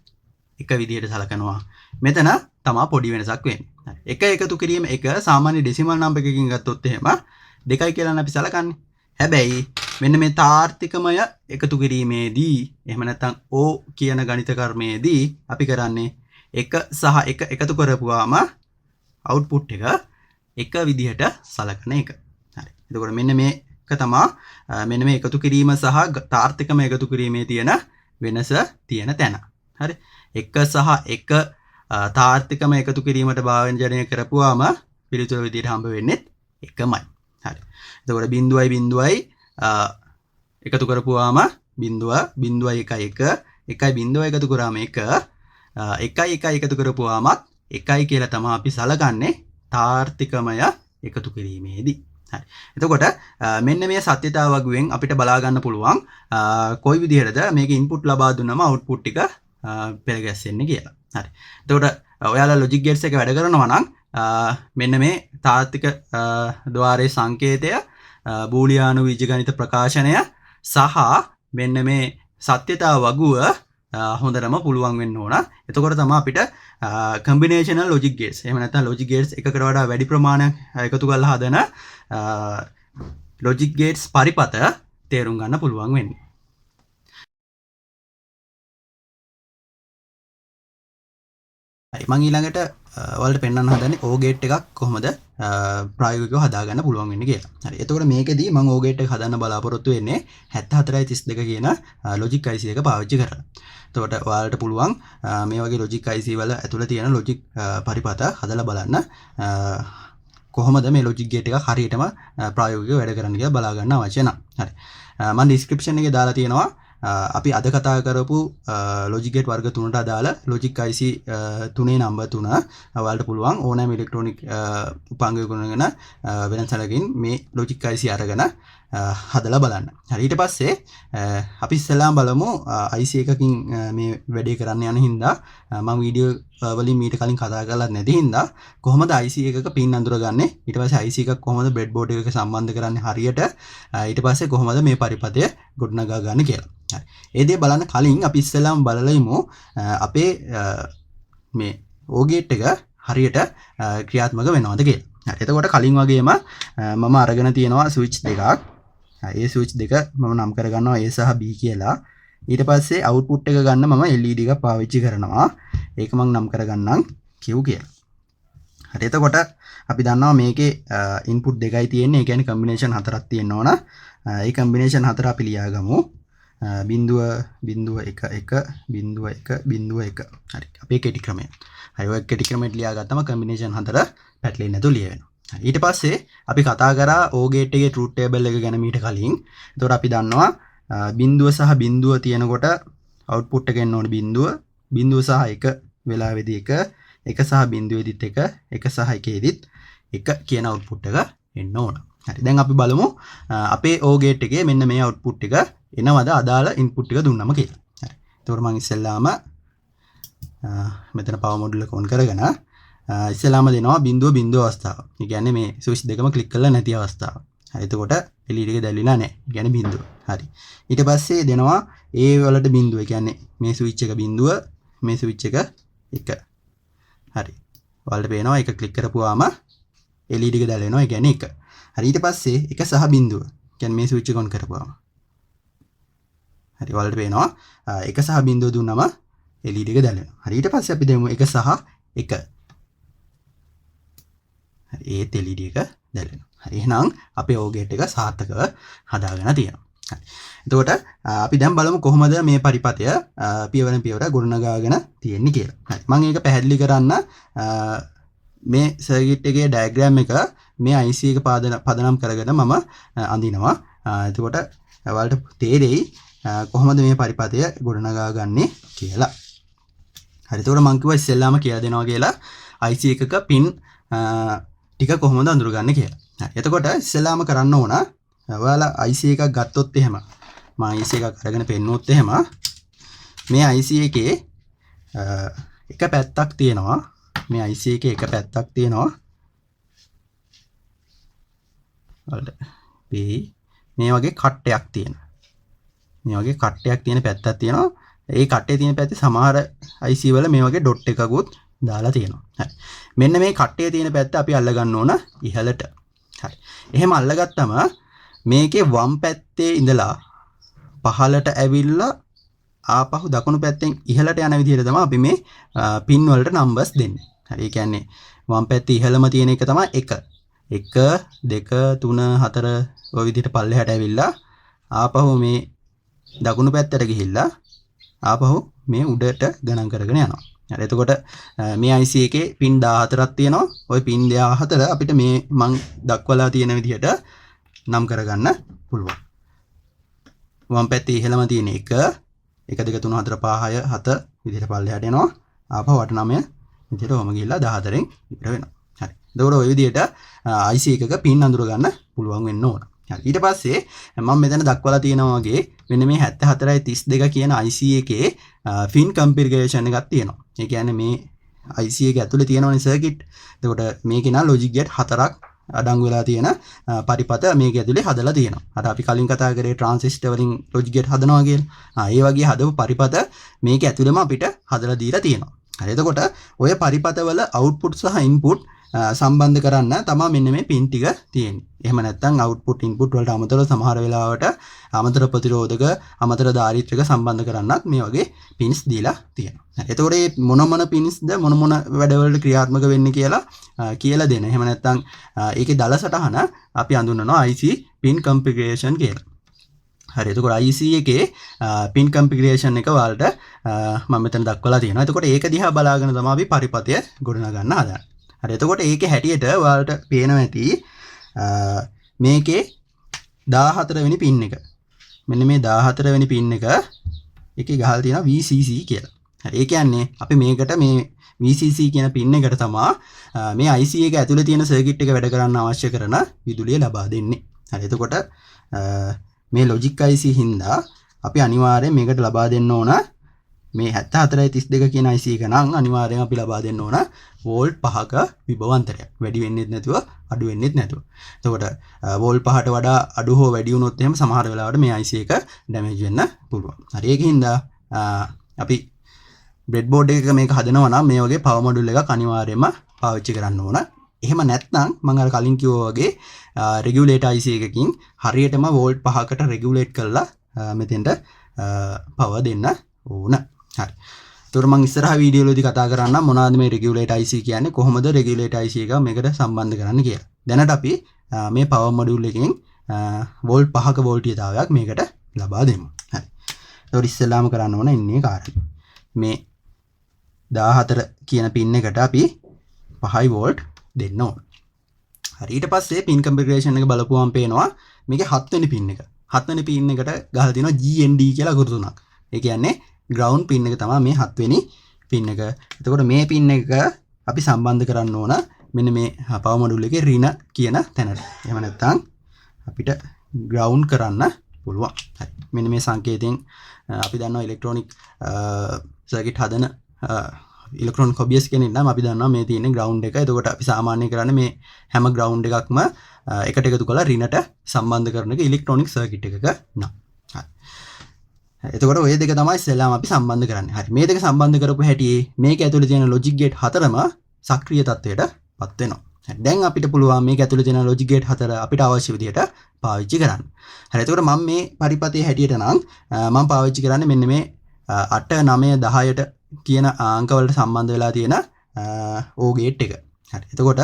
එක විදිහට සලකනවා. මෙතන තමයි පොඩි වෙනසක් වෙන්නේ. හරි. 1 එකතු කිරීම 1 සාමාන්‍ය ඩෙසිමල් නම්බර් එකකින් ගත්තොත් එහෙම 2යි කියලා අපි සලකන්නේ. හැබැයි මෙන්න මේ තාර්කිකමය එකතු කිරීමේදී එහෙම නැත්නම් O කියන ගණිත කර්මයේදී අපි කරන්නේ 1 සහ 1 එකතු කරපුවාම අවුට්පුට් එක එක විදිහට සලකන එක. හරි. එතකොට මෙන්න මේ තමයි මෙන්න මේ එකතු කිරීම සහ තාර්ථිකම එකතු කිරීමේ තියෙන වෙනස තියෙන තැන. හරි. 1 සහ 1 තාර්ථිකම එකතු කිරීමට භාජනය කරපුවාම පිළිතුර විදිහට හම්බ වෙන්නේ එකමයි. හරි. එතකොට බිඳුවයි බිඳුවයි එකතු කරපුවාම බිඳුව 1 එකයි බිඳුව එකතු කරාම 1 1 එකතු කරපුවාමත් 1යි කියලා තමයි අපි සලකන්නේ තාර්ථිකමය එකතු කිරීමේදී. හරි. එතකොට මෙන්න මේ සත්‍යතාව වගුවෙන් අපිට බලා ගන්න පුළුවන් කොයි විදිහටද මේක ඉන්පුට් ලබා දුන්නම අවුට්පුට් ටික පෙළ ගැස්සෙන්නේ කියලා. හරි. එතකොට ඔයාලා ලොජික් ගේට්ස් එක වැඩ කරනවා නම් මෙන්න මේ තාර්ථික ద్వාරයේ සංකේතය බූලියානු බීජගණිත ප්‍රකාශනය සහ මෙන්න මේ සත්‍යතාව වගුව හොඳටම පුළුවන් වෙන්න ඕන. එතකොට තමයි අපිට කම්බිනේෂනල් ලොජික් ගේට්ස් එහෙම නැත්නම් ලොජික් ගේට්ස් එකකට වඩා වැඩි ප්‍රමාණයක් එකතු කරලා හදන ලොජික් ගේට්ස් පරිපත තේරුම් ගන්න පුළුවන් වෙන්නේ. හරි මම ඊළඟට ඔයාලට පෙන්වන්න හදන්නේ O gate එකක් කොහොමද ප්‍රායෝගිකව හදාගන්න පුළුවන් වෙන්නේ කියලා. හරි. එතකොට මේකෙදී මම O gate එක හදන්න බලාපොරොත්තු වෙන්නේ 7432 කියන logic IC එක පාවිච්චි කරලා. එතකොට ඔයාලට පුළුවන් මේ වගේ logic IC වල ඇතුළේ තියෙන logic පරිපත හදලා බලන්න කොහොමද මේ logic gate එක හරියටම ප්‍රායෝගිකව වැඩ කරන්න කියලා බලා ගන්න අවශ්‍ය නම්. හරි. මම description එකේ දාලා තියෙනවා අපි අද කතා කරපු logic gate වර්ග 3ට අදාළ logic IC 3 නම්බර් 3 ඔයාලට පුළුවන් ඕනෑම ඉලෙක්ට්‍රොනික උපාංගයක ගුණගෙන වෙනසලකින් මේ logic IC අරගෙන හදලා බලන්න. හරි ඊට පස්සේ අපි ඉස්සෙල්ලාම බලමු IC එකකින් මේ වැඩේ කරන්න යන හින්දා මම වීඩියෝ වලින් මීට කලින් කතා කරලා නැති හින්දා කොහොමද IC එකක පින් අඳුරගන්නේ ඊට පස්සේ IC එකක් කොහොමද බ්‍රෙඩ්බෝඩ් එකක සම්බන්ධ කරන්නේ හරියට ඊට පස්සේ කොහොමද මේ පරිපතය ගොඩනගා ගන්න කියලා. හරි. ඒ දේ බලන්න කලින් අපි ඉස්සෙල්ලාම බලලා ඉමු අපේ මේ O gate එක හරියට ක්‍රියාත්මක වෙනවද කියලා. හරි. එතකොට කලින් වගේම මම අරගෙන තියෙනවා ස්විච් දෙකක්. ඒ ස්විච් දෙක මම නම් කරගන්නවා A සහ B කියලා. ඊට පස්සේ අවුට්පුට් එක ගන්න මම LED එක පාවිච්චි කරනවා. ඒක මම නම් කරගන්නම් Q කියලා. හරි. එතකොට අපි දන්නවා මේකේ ඉන්පුට් දෙකයි තියෙන්නේ. ඒ කියන්නේ කම්බිනේෂන් හතරක් තියෙන්න ඕන. ඒ කම්බිනේෂන් හතර අපි ලියාගමු. බිඳුව 1 1 බිඳුව 1 බිඳුව 1. හරි. අපේ කෙටි ක්‍රමය. හරි ඔය කෙටි ක්‍රමයට ලියාගත්තම කම්බිනේෂන් හතර පැටලෙන්නේ නැතුව ලියවෙනවා. ඊට පස්සේ අපි කතා කරා O gate එකේ truth table එක ගැන මීට කලින්. එතකොට අපි දන්නවා බිඳුව සහ බිඳුව තියෙනකොට output එක එන්න ඕනේ බිඳුව සහ 1 වෙලාවෙදී 1 සහ බිඳුවේදීත් 1 සහ 1ේදීත් 1 කියන output එක එන්න ඕන. හරි. දැන් අපි බලමු අපේ O gate එකේ මෙන්න මේ output එක එනවද අදාළ input ටික දුන්නම කියලා. හරි. එතකොට මම ඉස්සෙල්ලාම මෙතන power module එක on කරගෙන ඉස්සෙල්ලාම දෙනවා බිඳුව අවස්ථාව. ඒ කියන්නේ මේ ස්විච් දෙකම ක්ලික් කරලා නැති අවස්ථාව. හරි. එතකොට LED එක දැල්ලිලා නැහැ. ඒ කියන්නේ බිඳුව. හරි. ඊට පස්සේ දෙනවා A වලට බිඳුව. ඒ කියන්නේ මේ ස්විච් එක බිඳුව, මේ ස්විච් එක 1. හරි. ඔයාලට පේනවා ඒක ක්ලික් කරපුවාම LED එක දැල්වෙනවා. ඒ කියන්නේ 1. හරි. ඊට පස්සේ 1 සහ බිඳුව. ඒ කියන්නේ මේ ස්විච් එක on කරපුවාම. හරි. ඔයාලට පේනවා 1 සහ බිඳුව දුන්නම LED එක දැල්වෙනවා. හරි. ඊට පස්සේ අපි දෙමු 1 සහ 1. ඒත් LED එක දැල්වෙනවා. හරි. එහෙනම් අපේ O gate එක සාර්ථකව හදාගෙන තියෙනවා. හරි. එතකොට අපි දැන් බලමු කොහොමද මේ පරිපතය පියවරෙන් පියවර ගොඩනගාගෙන තියෙන්නේ කියලා. හරි. මම ඒක පැහැදිලි කරන්න මේ සර්කිට් එකේ ඩයග්‍රෑම් එක මේ IC එක පදනම් කරගෙන මම අඳිනවා. එතකොට ඔයාලට තේරෙයි කොහොමද මේ පරිපතය ගොඩනගා ගන්නේ කියලා. හරි. එතකොට මම කිව්වා ඉස්සෙල්ලාම කියලා දෙනවා කියලා IC එකක පින් ටික කොහොමද අඳුරගන්නේ කියලා. හරි. එතකොට ඉස්සෙල්ලාම කරන්න ඕන ඔයාලා IC එකක් ගත්තොත් එහෙම මම IC එකක් අරගෙන පෙන්නුවොත් එහෙම මේ IC එකේ එක පැත්තක් තියෙනවා. මේ IC එකේ එක පැත්තක් තියෙනවා. වලට මේ වගේ කට්ටයක් තියෙනවා. මේ වගේ කට්ටයක් තියෙන පැත්තක් තියෙනවා. ඒ කට්ටේ තියෙන පැත්තේ සමහර IC වල මේ වගේ ඩොට් එකකුත් දාලා තියෙනවා. හරි. මෙන්න මේ කට්ටේ තියෙන පැත්ත අපි අල්ල ගන්න ඕන ඉහළට. හරි. එහෙම අල්ලගත්තම මේකේ වම් පැත්තේ ඉඳලා පහළට ඇවිල්ලා ආපහු දකුණු පැත්තෙන් ඉහළට යන විදිහට තමයි අපි මේ පින් වලට නම්බර්ස් දෙන්නේ. හරි. ඒ කියන්නේ වම් පැත්තේ ඉහළම තියෙන එක තමයි 1. 1 2 3 4 ඔය විදිහට පල්ලෙහාට ඇවිල්ලා ආපහු මේ දකුණු පැත්තට ගිහිල්ලා ආපහු මේ උඩට ගණන් කරගෙන යනවා. හරි එතකොට මේ IC එකේ පින් 14ක් තියෙනවා. ওই පින් 14 අපිට මේ මං දක්වලා තියෙන විදිහට නම් කරගන්න පුළුවන්. වම් පැත්තේ ඉහළම තියෙන 1 1 2 3 4 5 6 7 විදිහට පල්ලෙහාට එනවා. ආපහු 8 9 විදිහට ඔහම ගිහිල්ලා 14න් ඉවර වෙනවා. හරි. එතකොට ওই විදිහට IC එකක පින් අඳුර ගන්න පුළුවන් වෙන්න ඕන. හරි. ඊට පස්සේ මම මෙතන දක්වලා තියෙනවා වගේ මෙන්න මේ 7432 කියන IC එකේ පින් කන්ෆිගරේෂන් එකක් තියෙනවා. ඒ කියන්නේ මේ IC එක ඇතුලේ තියෙනවනේ සර්කිට්. එතකොට මේකේ නා ලොජික් ගේට් 4ක් අඩංගු වෙලා තියෙන පරිපත මේක ඇතුලේ හදලා තියෙනවා. අර අපි කලින් කතා කරේ ට්‍රාන්සිස්ටර් වලින් ලොජික් ගේට් හදනවා කියලා. ඒ වගේ හදපු පරිපත මේක ඇතුලේම අපිට හදලා දීලා තියෙනවා. හරි එතකොට ඔය පරිපතවල අවුට්පුට් සහ ඉන්පුට් සම්බන්ධ කරන්න තමයි මෙන්න මේ පින් ටික තියෙන්නේ. එහෙම නැත්නම් අවුට්පුට් ඉන්පුට් වලට අමතරව සමහර වෙලාවට අමතර ප්‍රතිරෝධක අමතර දාරිත්‍රික සම්බන්ධ කරන්නත් මේ වගේ පින්ස් දීලා තියෙනවා. හරි එතකොට මේ මොන පින්ස්ද මොන වැඩවලට ක්‍රියාත්මක වෙන්නේ කියලා දෙන. එහෙම නැත්නම් ඒකේ දල සටහන අපි අඳුන්වනවා IC පින් කන්ෆිගරේෂන් කියලා. හරි එතකොට IC එකේ පින් කන්ෆිගරේෂන් එක වලට මම මෙතන දක්වලා තියෙනවා. එතකොට ඒක දිහා බලාගෙන තමයි අපි පරිපතය ගොඩනගා ගන්න හදන්නේ. හරි එතකොට ඒකේ හැටියට ඔයාලට පේනවා ඇති මේකේ 14 වෙනි පින් එක. මෙන්න මේ 14 වෙනි පින් එක එකේ ගහලා තියෙනවා VCC කියලා. හරි ඒ කියන්නේ අපි මේකට මේ VCC කියන පින් එකට තමයි මේ IC එක ඇතුලේ තියෙන සර්කිට් එක වැඩ කරන්න අවශ්‍ය කරන විදුලිය ලබා දෙන්නේ. හරි එතකොට මේ ලොජික් IC හින්දා අපි අනිවාර්යෙන් මේකට ලබා දෙන්න ඕන මේ 7432 කියන IC එක නම් අනිවාර්යෙන් අපි ලබා දෙන්න ඕන වෝල්ට් 5ක විභවාන්තරයක්. වැඩි වෙන්නෙත් නැතුව අඩු වෙන්නෙත් නැතුව. එතකොට වෝල්ට් 5ට වඩා අඩු හෝ වැඩි වුණොත් එහෙම සමහර වෙලාවට මේ IC එක ඩැමේජ් වෙන්න පුළුවන්. හරි ඒකින්ද අපි බ්‍රෙඩ් බෝඩ් එකක මේක හදනවා නම් මේ වගේ පවර් මොඩියුල් එකක් අනිවාර්යයෙන්ම පාවිච්චි කරන්න ඕන. එහෙම නැත්නම් මම අර කලින් කිව්වා වගේ රෙගියුලේටර් IC එකකින් හරියටම වෝල්ට් 5කට රෙගියුලේට් කරලා මෙතෙන්ට පවර් දෙන්න ඕන. හරි. ඒතර මම ඉස්සරහා වීඩියෝ වලදී කතා කරන්නම් මොනවද මේ රෙගියුලේටර් IC කියන්නේ කොහොමද රෙගියුලේටර් IC එක මේකට සම්බන්ධ කරන්න කියලා. දැනට අපි මේ පවර් මොඩියුල් එකෙන් වෝල්ට් 5ක වෝල්ටීයතාවයක් මේකට ලබා දෙමු. හරි. ඒතර ඉස්සෙල්ලාම කරන්න ඕන ඉන්නේ කාර්යය. මේ 14 කියන පින් එකට අපි 5 වෝල්ට් දෙන්න ඕන. හරි ඊට පස්සේ පින් කන්ෆිගරේෂන් එක බලපුවම පේනවා මේකේ 7 වෙනි පින් එක. 7 වෙනි පින් එකට ගහලා තියෙනවා GND කියලා අකුරු තුනක්. ඒ කියන්නේ ග්‍රවුන්ඩ් පින් එක තමයි මේ 7 වෙනි පින් එක. එතකොට මේ පින් එක අපි සම්බන්ධ කරන්න ඕන මෙන්න මේ පවර් මොඩියුල් එකේ ඍණ කියන තැනට. එහෙම නැත්නම් අපිට ග්‍රවුන්ඩ් කරන්න පුළුවන්. හරි. මෙන්න මේ සංකේතයෙන් අපි දන්නවා ඉලෙක්ට්‍රොනික සර්කිට් හදන ඉලෙක්ට්‍රොනික හොබියස් කෙනෙක් නම් අපි දන්නවා මේ තියෙන ග්‍රවුන්ඩ් එක. එතකොට අපි සාමාන්‍යයෙන් කරන්නේ මේ හැම ග්‍රවුන්ඩ් එකක්ම එකට එකතු කරලා ඍණට සම්බන්ධ කරන එක ඉලෙක්ට්‍රොනික සර්කිට් එකක නම්. හරි. එතකොට ඔය දෙක තමයි ඉස්සෙල්ලාම අපි සම්බන්ධ කරන්නේ. හරි. මේ දෙක සම්බන්ධ කරපු හැටි මේක ඇතුලේ තියෙන ලොජික් ගේට් හතරම සක්‍රීය තත්ත්වයටපත් වෙනවා. හරි. දැන් අපිට පුළුවන් මේක ඇතුලේ තියෙන ලොජික් ගේට් හතර අපිට අවශ්‍ය විදිහට පාවිච්චි කරන්න. හරි. එතකොට මම මේ පරිපතයේ හැටියට නම් මම පාවිච්චි කරන්නේ මෙන්න මේ 8 9 10ට කියන අංක වලට සම්බන්ධ වෙලා තියෙන O ගේට් එක. හරි. එතකොට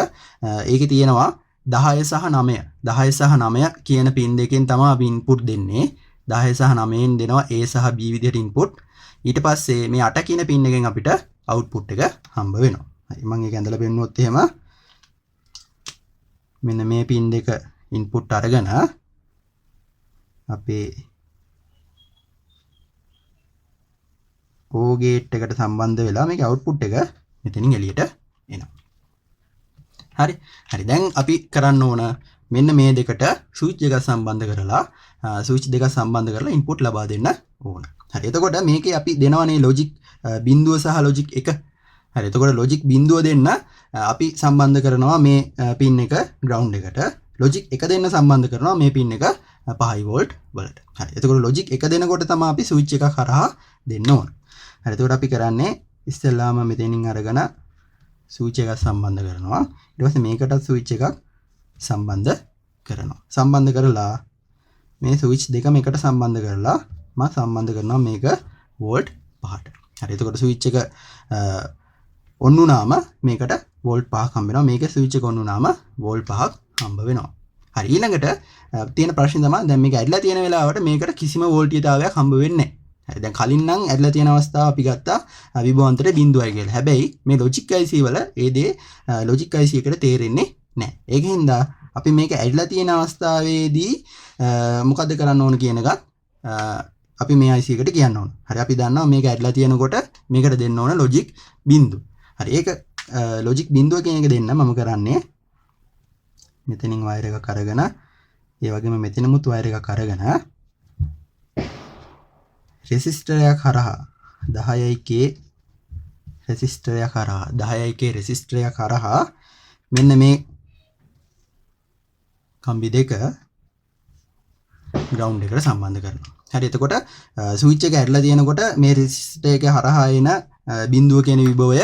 ඒකේ තියෙනවා 10 සහ 9. 10 සහ 9 කියන පින් දෙකෙන් තමයි අපි ඉන්පුට් දෙන්නේ. 10 සහ 9න් දෙනවා A සහ B විදිහට ඉන්පුට්. ඊට පස්සේ මේ 8 කියන පින් එකෙන් අපිට අවුට්පුට් එක හම්බ වෙනවා. හරි මම ඒක ඇඳලා පෙන්නුවොත් එහෙම මෙන්න මේ පින් දෙක ඉන්පුට් අරගෙන අපේ O ගේට් එකට සම්බන්ධ වෙලා මේකේ අවුට්පුට් එක මෙතනින් එළියට එනවා. හරි. හරි දැන් අපි කරන්න ඕන මෙන්න මේ දෙකට ස්විච් එක සම්බන්ධ කරලා ස්විච් දෙක සම්බන්ධ කරලා ඉන්පුට් ලබා දෙන්න ඕන. හරි. එතකොට මේකේ අපි දෙනවනේ ලොජික් බිඳුව සහ ලොජික් 1. හරි. එතකොට ලොජික් බිඳුව දෙන්න අපි සම්බන්ධ කරනවා මේ පින් එක ග්‍රවුන්ඩ් එකට. ලොජික් 1 දෙන්න සම්බන්ධ කරනවා මේ පින් එක 5 වෝල්ට් වලට. හරි. එතකොට ලොජික් 1 දෙනකොට තමයි අපි ස්විච් එක කරා දෙන්න ඕන. හරි. එතකොට අපි කරන්නේ ඉස්සෙල්ලාම මෙතනින් අරගෙන ස්විච් එකක් සම්බන්ධ කරනවා. ඊට පස්සේ මේකටත් ස්විච් එකක් සම්බන්ධ කරනවා. සම්බන්ධ කරලා මේ ස්විච් දෙකම එකට සම්බන්ධ කරලා මම සම්බන්ධ කරනවා මේක වෝල්ට් 5ට. හරි. එතකොට ස්විච් එක ඔන් වුණාම මේකට වෝල්ට් 5ක් හම්බ වෙනවා. මේක ස්විච් එක ඔන් වුණාම වෝල්ට් 5ක් හම්බ වෙනවා. හරි ඊළඟට තියෙන ප්‍රශ්නේ තමයි දැන් මේක ඇදලා තියෙන වෙලාවට මේකට කිසිම වෝල්ටීයතාවයක් හම්බ වෙන්නේ නැහැ. හරි දැන් කලින් නම් ඇදලා තියෙන අවස්ථාව අපි ගත්තා විභවාන්තරය 0යි කියලා. හැබැයි මේ ලොජික් IC වල ඒ දේ ලොජික් IC එකට තේරෙන්නේ නැහැ. ඒකින්ද අපි මේක ඇදලා තියෙන අවස්ථාවේදී මොකද කරන්න ඕන කියන එකත් අපි මේ IC එකට කියන්න ඕන. හරි අපි දන්නවා මේක ඇදලා තියෙනකොට මේකට දෙන්න ඕන ලොජික් බිඳුව. හරි ඒක ලොජික් බිඳුව කියන එක දෙන්න මම කරන්නේ මෙතනින් වයර් එකක් අරගෙන ඒ වගේම මෙතනමුත් වයර් එකක් අරගෙන රෙසිස්ටරයක් හරහා 10k රෙසිස්ටරයක් හරහා 10k රෙසිස්ටරයක් හරහා මෙන්න මේ කම්බි දෙක ග්‍රවුන්ඩ් එකට සම්බන්ධ කරනවා. හරි එතකොට ස්විච් එක ඇදලා තියෙනකොට මේ රෙසිස්ටර් එක හරහා එන බිඳුව කියන විභවය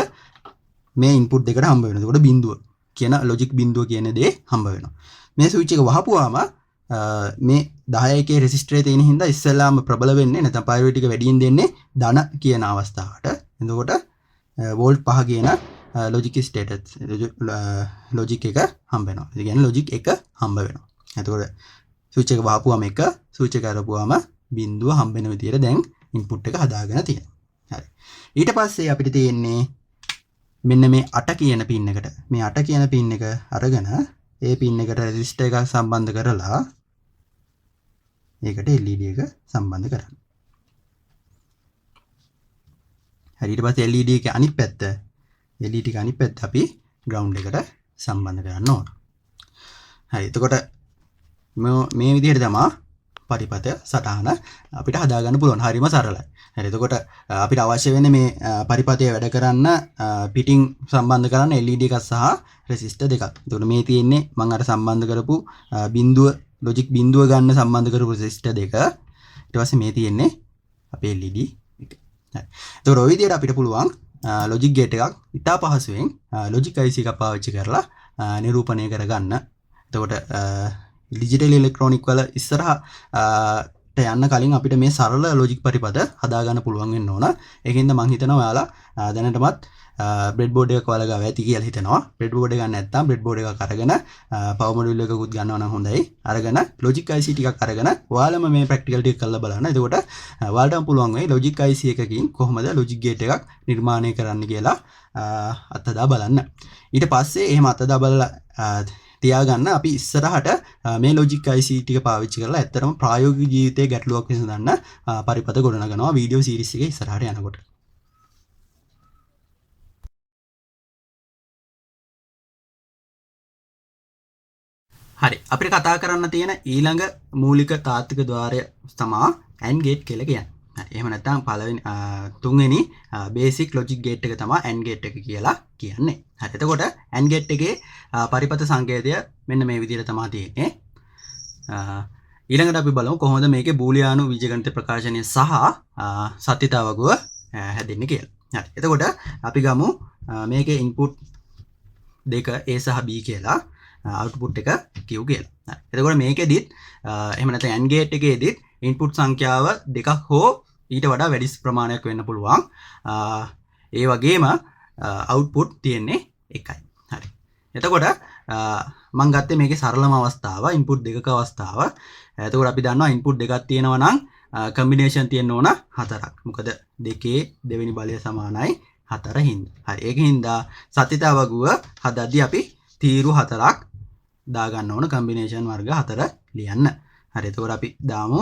මේ ඉන්පුට් දෙකට හම්බ වෙනවා. එතකොට බිඳුව කියන ලොජික් බිඳුව කියන දේ හම්බ වෙනවා. මේ ස්විච් එක වහපුවාම මේ 10k රෙසිස්ටරේ තියෙන හින්දා ඉස්සෙල්ලාම ප්‍රබල වෙන්නේ නැත්නම් පයරිටි එක වැඩියෙන් දෙන්නේ ධන කියන අවස්ථාවට. එතකොට වෝල්ට් 5 කියන ලොජික් ස්ටේටස් ලොජික් එක හම්බ වෙනවා. ඒ කියන්නේ ලොජික් එක හම්බ වෙනවා. එතකොට ස්විච් එක වහපුවාම එක ස්විච් එක අරපුවාම බිඳුව හම්බ වෙන විදිහට දැන් ඉන්පුට් එක හදාගෙන තියෙනවා. හරි. ඊට පස්සේ අපිට තියෙන්නේ මෙන්න මේ 8 කියන පින් එකට මේ 8 කියන පින් එක අරගෙන ඒ පින් එකට රෙසිස්ටර් එකක් සම්බන්ධ කරලා ඒකට LED එක සම්බන්ධ කරන්න. හරි ඊට පස්සේ LED එකේ අනිත් පැත්ත LED එක අනිත් පැත්ත අපි ග්‍රවුන්ඩ් එකට සම්බන්ධ කරන්න ඕන. හරි එතකොට මේ විදිහට තමයි පරිපථය සටහන අපිට හදාගන්න පුළුවන්. හරිම සරලයි. හරි එතකොට අපිට අවශ්‍ය වෙන්නේ මේ පරිපථය වැඩ කරන්න පිටින් සම්බන්ධ කරන්න LED එකක් සහ රෙසිස්ටර් දෙකක්. එතකොට මේ තියෙන්නේ මම අර සම්බන්ධ කරපු බිඳුව ලොජික් බිඳුව ගන්න සම්බන්ධ කරපු රෙසිස්ටර් දෙක. ඊට පස්සේ මේ තියෙන්නේ අපේ LED එක. හරි. එතකොට ඔය විදිහට අපිට පුළුවන් ලොජික් ගේට් එකක් ඉතා පහසුවෙන් ලොජික් IC එකක් පාවිච්චි කරලා නිරූපණය කරගන්න. එතකොට ඩිජිටල් ඉලෙක්ට්‍රොනික වල ඉස්සරහට යන්න කලින් අපිට මේ සරල ලොජික් පරිපථ හදාගන්න පුළුවන් වෙන්න ඕන. ඒකින්ද මම හිතනවා ඔයාලා දැනටමත් බ්‍රෙඩ් බෝඩ් එකක් ඔයාලා ගාව ඇති කියලා හිතනවා. බ්‍රෙඩ් බෝඩ් එක ගන්න නැත්නම් බ්‍රෙඩ් බෝඩ් එකක් අරගෙන පවර් මොඩියුල් එකකුත් ගන්නවා නම් හොඳයි. අරගෙන ලොජික් IC ටිකක් අරගෙන ඔයාලම මේ ප්‍රැක්ටිකල් ටික කරලා බලන්න. එතකොට ඔයාලටම පුළුවන් වෙයි ලොජික් IC එකකින් කොහොමද ලොජික් ගේට් එකක් නිර්මාණය කරන්න කියලා අත්හදා බලන්න. ඊට පස්සේ එහෙම අත්හදා බලලා තියාගන්න අපි ඉස්සරහට මේ ලොජික් IC ටික පාවිච්චි කරලා ඇත්තටම ප්‍රායෝගික ජීවිතයේ ගැටලුවක් විසඳන්න පරිපථ ගොඩනගනවා වීඩියෝ සීරීස් එකේ ඉස්සරහට යනකොට. හරි අපිට කතා කරන්න තියෙන ඊළඟ මූලික තාත්වික ద్వාරය තමයි AND ගේට් කියලා කියන්නේ. හරි එහෙම නැත්නම් පළවෙනි තුන්වෙනි බේසික් ලොජික් ගේට් එක තමයි AND ගේට් එක කියලා කියන්නේ. හරි එතකොට AND ගේට් එකේ පරිපථ සංකේතය මෙන්න මේ විදිහට තමයි තියෙන්නේ. ඊළඟට අපි බලමු කොහොමද මේකේ බූලියානු බීජගණිත ප්‍රකාශනය සහ සත්‍යතාවගුව හැදෙන්නේ කියලා. හරි එතකොට අපි ගමු මේකේ ඉන්පුට් දෙක A සහ B කියලා output එක Q කියලා. හරි එතකොට මේකෙදිත් එහෙම නැත්නම් AND ගේට් එකේදිත් ඉන්පුට් සංඛ්‍යාව දෙකක් හෝ ඊට වඩා වැඩි ප්‍රමාණයක් වෙන්න පුළුවන්. ඒ වගේම අවුට්පුට් තියෙන්නේ එකයි. හරි. එතකොට මම ගත්තේ මේකේ සරලම අවස්ථාව ඉන්පුට් දෙකක අවස්ථාව. එතකොට අපි දන්නවා ඉන්පුට් දෙකක් තියෙනවා නම් කම්බිනේෂන් තියෙන්න ඕන 4ක්. මොකද දෙකේ දෙවෙනි බලය සමානයි 4 හින්දා. හරි. ඒකින් හින්දා සත්‍යතාවගුව හදද්දී අපි තීරු 4ක් දා ගන්න ඕන කම්බිනේෂන් වර්ග 4 ලියන්න. හරි. එතකොට අපි දාමු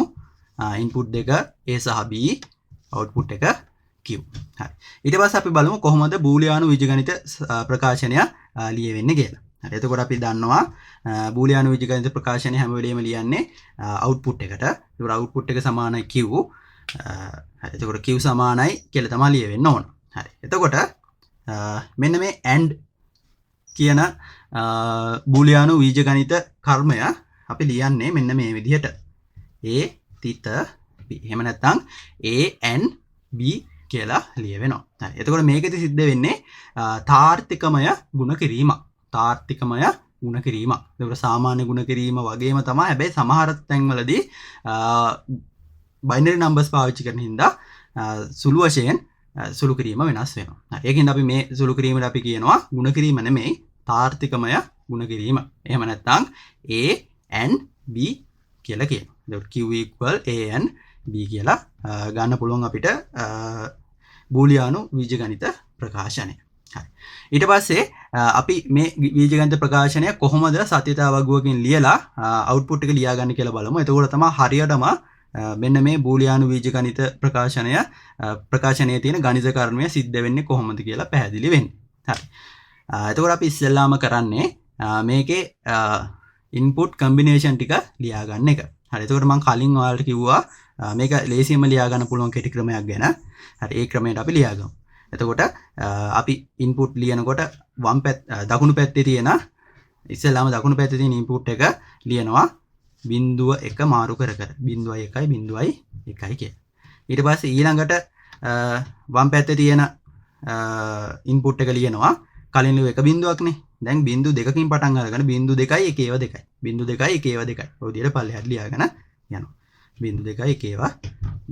ඉන්පුට් දෙක A සහ B අවුට්පුට් එක Q. හරි. ඊට පස්සේ අපි බලමු කොහොමද බූලියානු බීජගණිත ප්‍රකාශනය ලියවෙන්නේ කියලා. හරි. එතකොට අපි දන්නවා බූලියානු බීජගණිත ප්‍රකාශනය හැම වෙලෙම ලියන්නේ අවුට්පුට් එකට. ඒතකොට අවුට්පුට් එක සමානයි Q. හරි. එතකොට Q සමානයි කියලා තමයි ලියවෙන්න ඕන. හරි. එතකොට මෙන්න මේ AND කියන බූලියානු බීජගණිත කර්මය අපි ලියන්නේ මෙන්න මේ විදිහට. A තිත B. එහෙම නැත්නම් A and B කියලා ලියවෙනවා. හරි. එතකොට මේකෙදි සිද්ධ වෙන්නේ තාර්ථිකමය ගුණ කිරීම. තාර්ථිකමය ගුණ කිරීම. ඒකට සාමාන්‍ය ගුණ කිරීම වගේම තමයි. හැබැයි සමහර තැන්වලදී බයිනරි නම්බර්ස් පාවිච්චි කරන හින්දා සුළු වශයෙන් සුළු කිරීම වෙනස් වෙනවා. හරි. ඒකින්ද අපි මේ සුළු කිරීමට අපි කියනවා ಗುಣ කිරීම නෙමෙයි තාර්ථිකමය ಗುಣ කිරීම. එහෙම නැත්නම් A and B කියලා කියනවා. එතකොට Q equal A and B කියලා ගන්න පුළුවන් අපිට බූලියානු බීජගණිත ප්‍රකාශනය. හරි. ඊට පස්සේ අපි මේ බීජගණිත ප්‍රකාශනය කොහොමද සත්‍යතා වගුවකින් ලියලා අවුට්පුට් එක ලියා ගන්න කියලා බලමු. එතකොට තමයි හරියටම මෙන්න මේ බූලියානු බීජගණිත ප්‍රකාශනයේ තියෙන ගණිත කර්මය සිද්ධ වෙන්නේ කොහොමද කියලා පැහැදිලි වෙන්නේ. හරි. එතකොට අපි ඉස්සෙල්ලාම කරන්නේ මේකේ ඉන්පුට් කම්බිනේෂන් ටික ලියා ගන්න එක. හරි. එතකොට මම කලින් ඔයාලට කිව්වා මේක ලේසියෙන්ම ලියා ගන්න පුළුවන් කෙටි ක්‍රමයක් ගැන. හරි. ඒ ක්‍රමයට අපි ලියා ගමු. එතකොට අපි ඉන්පුට් ලියනකොට දකුණු පැත්තේ තියෙන ඉස්සෙල්ලාම දකුණු පැත්තේ තියෙන ඉන්පුට් එක ලියනවා 0.1 මාරු කර කර 0.1 කියලා. ඊට පස්සේ ඊළඟට වම් පැත්තේ තියෙන ඉන්පුට් එක ලියනවා කලින් ලියුව එක බිඳුවක්නේ. දැන් බිඳු දෙකකින් පටන් අරගෙන 0.2 1 2 0.2 1 2 ඔය විදිහට පල්ලෙහාට ලියාගෙන යනවා. 0.2 1 2.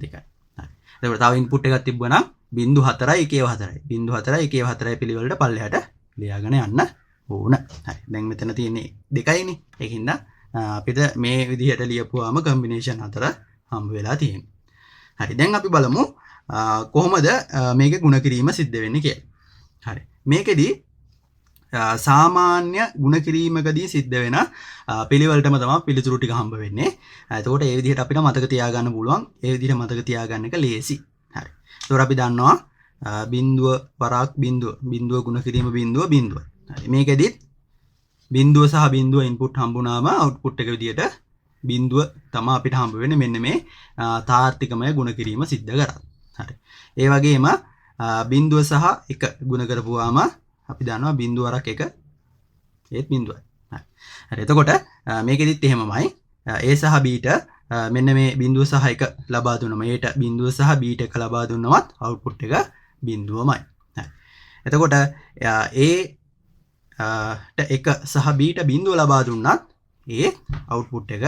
හරි. එතකොට තව ඉන්පුට් එකක් තිබ්බනම් 0.4 1 4 0.4 1 4 පිළිවෙලට පල්ලෙහාට ලියාගෙන යන්න ඕන. හරි. දැන් මෙතන තියෙන්නේ 2යිනේ. ඒකින්ද අපිට මේ විදිහට ලියපුවාම කම්බිනේෂන් 4 හම්බ වෙලා තියෙනවා. හරි. දැන් අපි බලමු කොහොමද මේකේ ಗುಣ කිරීම සිද්ධ වෙන්නේ කියලා. හරි. මේකෙදි සාමාන්‍ය ಗುಣ කිරීමකදී සිද්ධ වෙන පිළිවෙලටම තමයි පිළිතුරු ටික හම්බ වෙන්නේ. එතකොට ඒ විදිහට අපිට මතක තියාගන්න පුළුවන්. ඒ විදිහට මතක තියාගන්න එක ලේසි. හරි. එතකොට අපි දන්නවා බිඳුව වරක් බිඳුව ಗುಣ කිරීම බිඳුව. හරි. මේකෙදිත් බිඳුව සහ බිඳුව ඉන්පුට් හම්බුනාම අවුට්පුට් එක විදිහට බිඳුව තමයි අපිට හම්බ වෙන්නේ මෙන්න මේ තාර්ථිකමය ಗುಣ කිරීම සිද්ධ කරා. හරි. ඒ වගේම බිඳුව සහ 1 ಗುಣ කරපුවාම අපි දන්නවා බිඳුව වරක් 1 ඒත් බිඳුවයි. හරි. හරි. එතකොට මේකෙදිත් එහෙමමයි. A සහ B ට මෙන්න මේ බිඳුව සහ 1 ලබා දුන්නම A ට බිඳුව සහ B ට 1 ලබා දුන්නවත් අවුට්පුට් එක බිඳුවමයි. හරි. එතකොට A ට 1 සහ B ට බිඳුව ලබා දුන්නත් ඒ අවුට්පුට් එක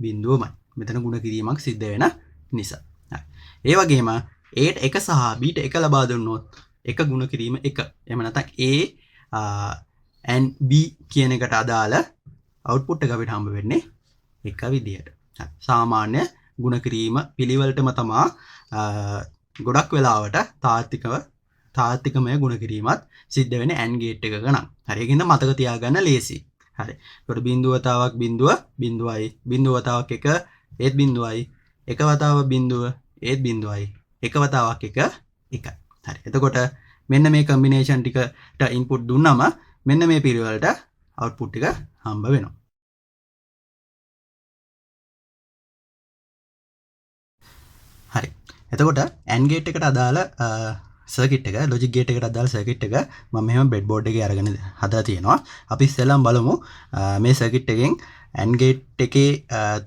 බිඳුවමයි. මෙතන ಗುಣ කිරීමක් සිද්ධ වෙන නිසා. හරි. ඒ වගේම A ට 1 සහ B ට 1 ලබා දුන්නොත් 1 ಗುಣ කිරීම 1. එහෙම නැත්නම් A and B කියන එකට අදාළ අවුට්පුට් එක අපිට හම්බ වෙන්නේ එක විදියට. හරි. සාමාන්‍ය ಗುಣ කිරීම පිළිවෙලටම තමයි ගොඩක් වෙලාවට තාර්ථිකමය ಗುಣ කිරීමත් සිද්ධ වෙන්නේ AND ගේට් එකක නම්. හරි. ඒකින්ද මතක තියාගන්න ලේසි. හරි. ඒකට බිඳුව වතාවක් බිඳුවයි. බිඳුව වතාවක් 1 ඒත් බිඳුවයි. එක වතාවක් බිඳුව ඒත් බිඳුවයි. එක වතාවක් 1 1යි. හරි. එතකොට මෙන්න මේ කම්බිනේෂන් ටිකට ඉන්පුට් දුන්නම මෙන්න මේ පිළිවෙලට අවුට්පුට් එක හම්බ වෙනවා. හරි. එතකොට AND ගේට් එකට අදාළ සර්කිට් එක ලොජික් ගේට් එකට අදාළ සර්කිට් එක මම මෙහෙම බ්‍රෙඩ් බෝඩ් එකේ අරගෙන හදලා තියෙනවා. අපි ඉස්සෙල්ලාම බලමු මේ සර්කිට් එකෙන් AND ගේට් එකේ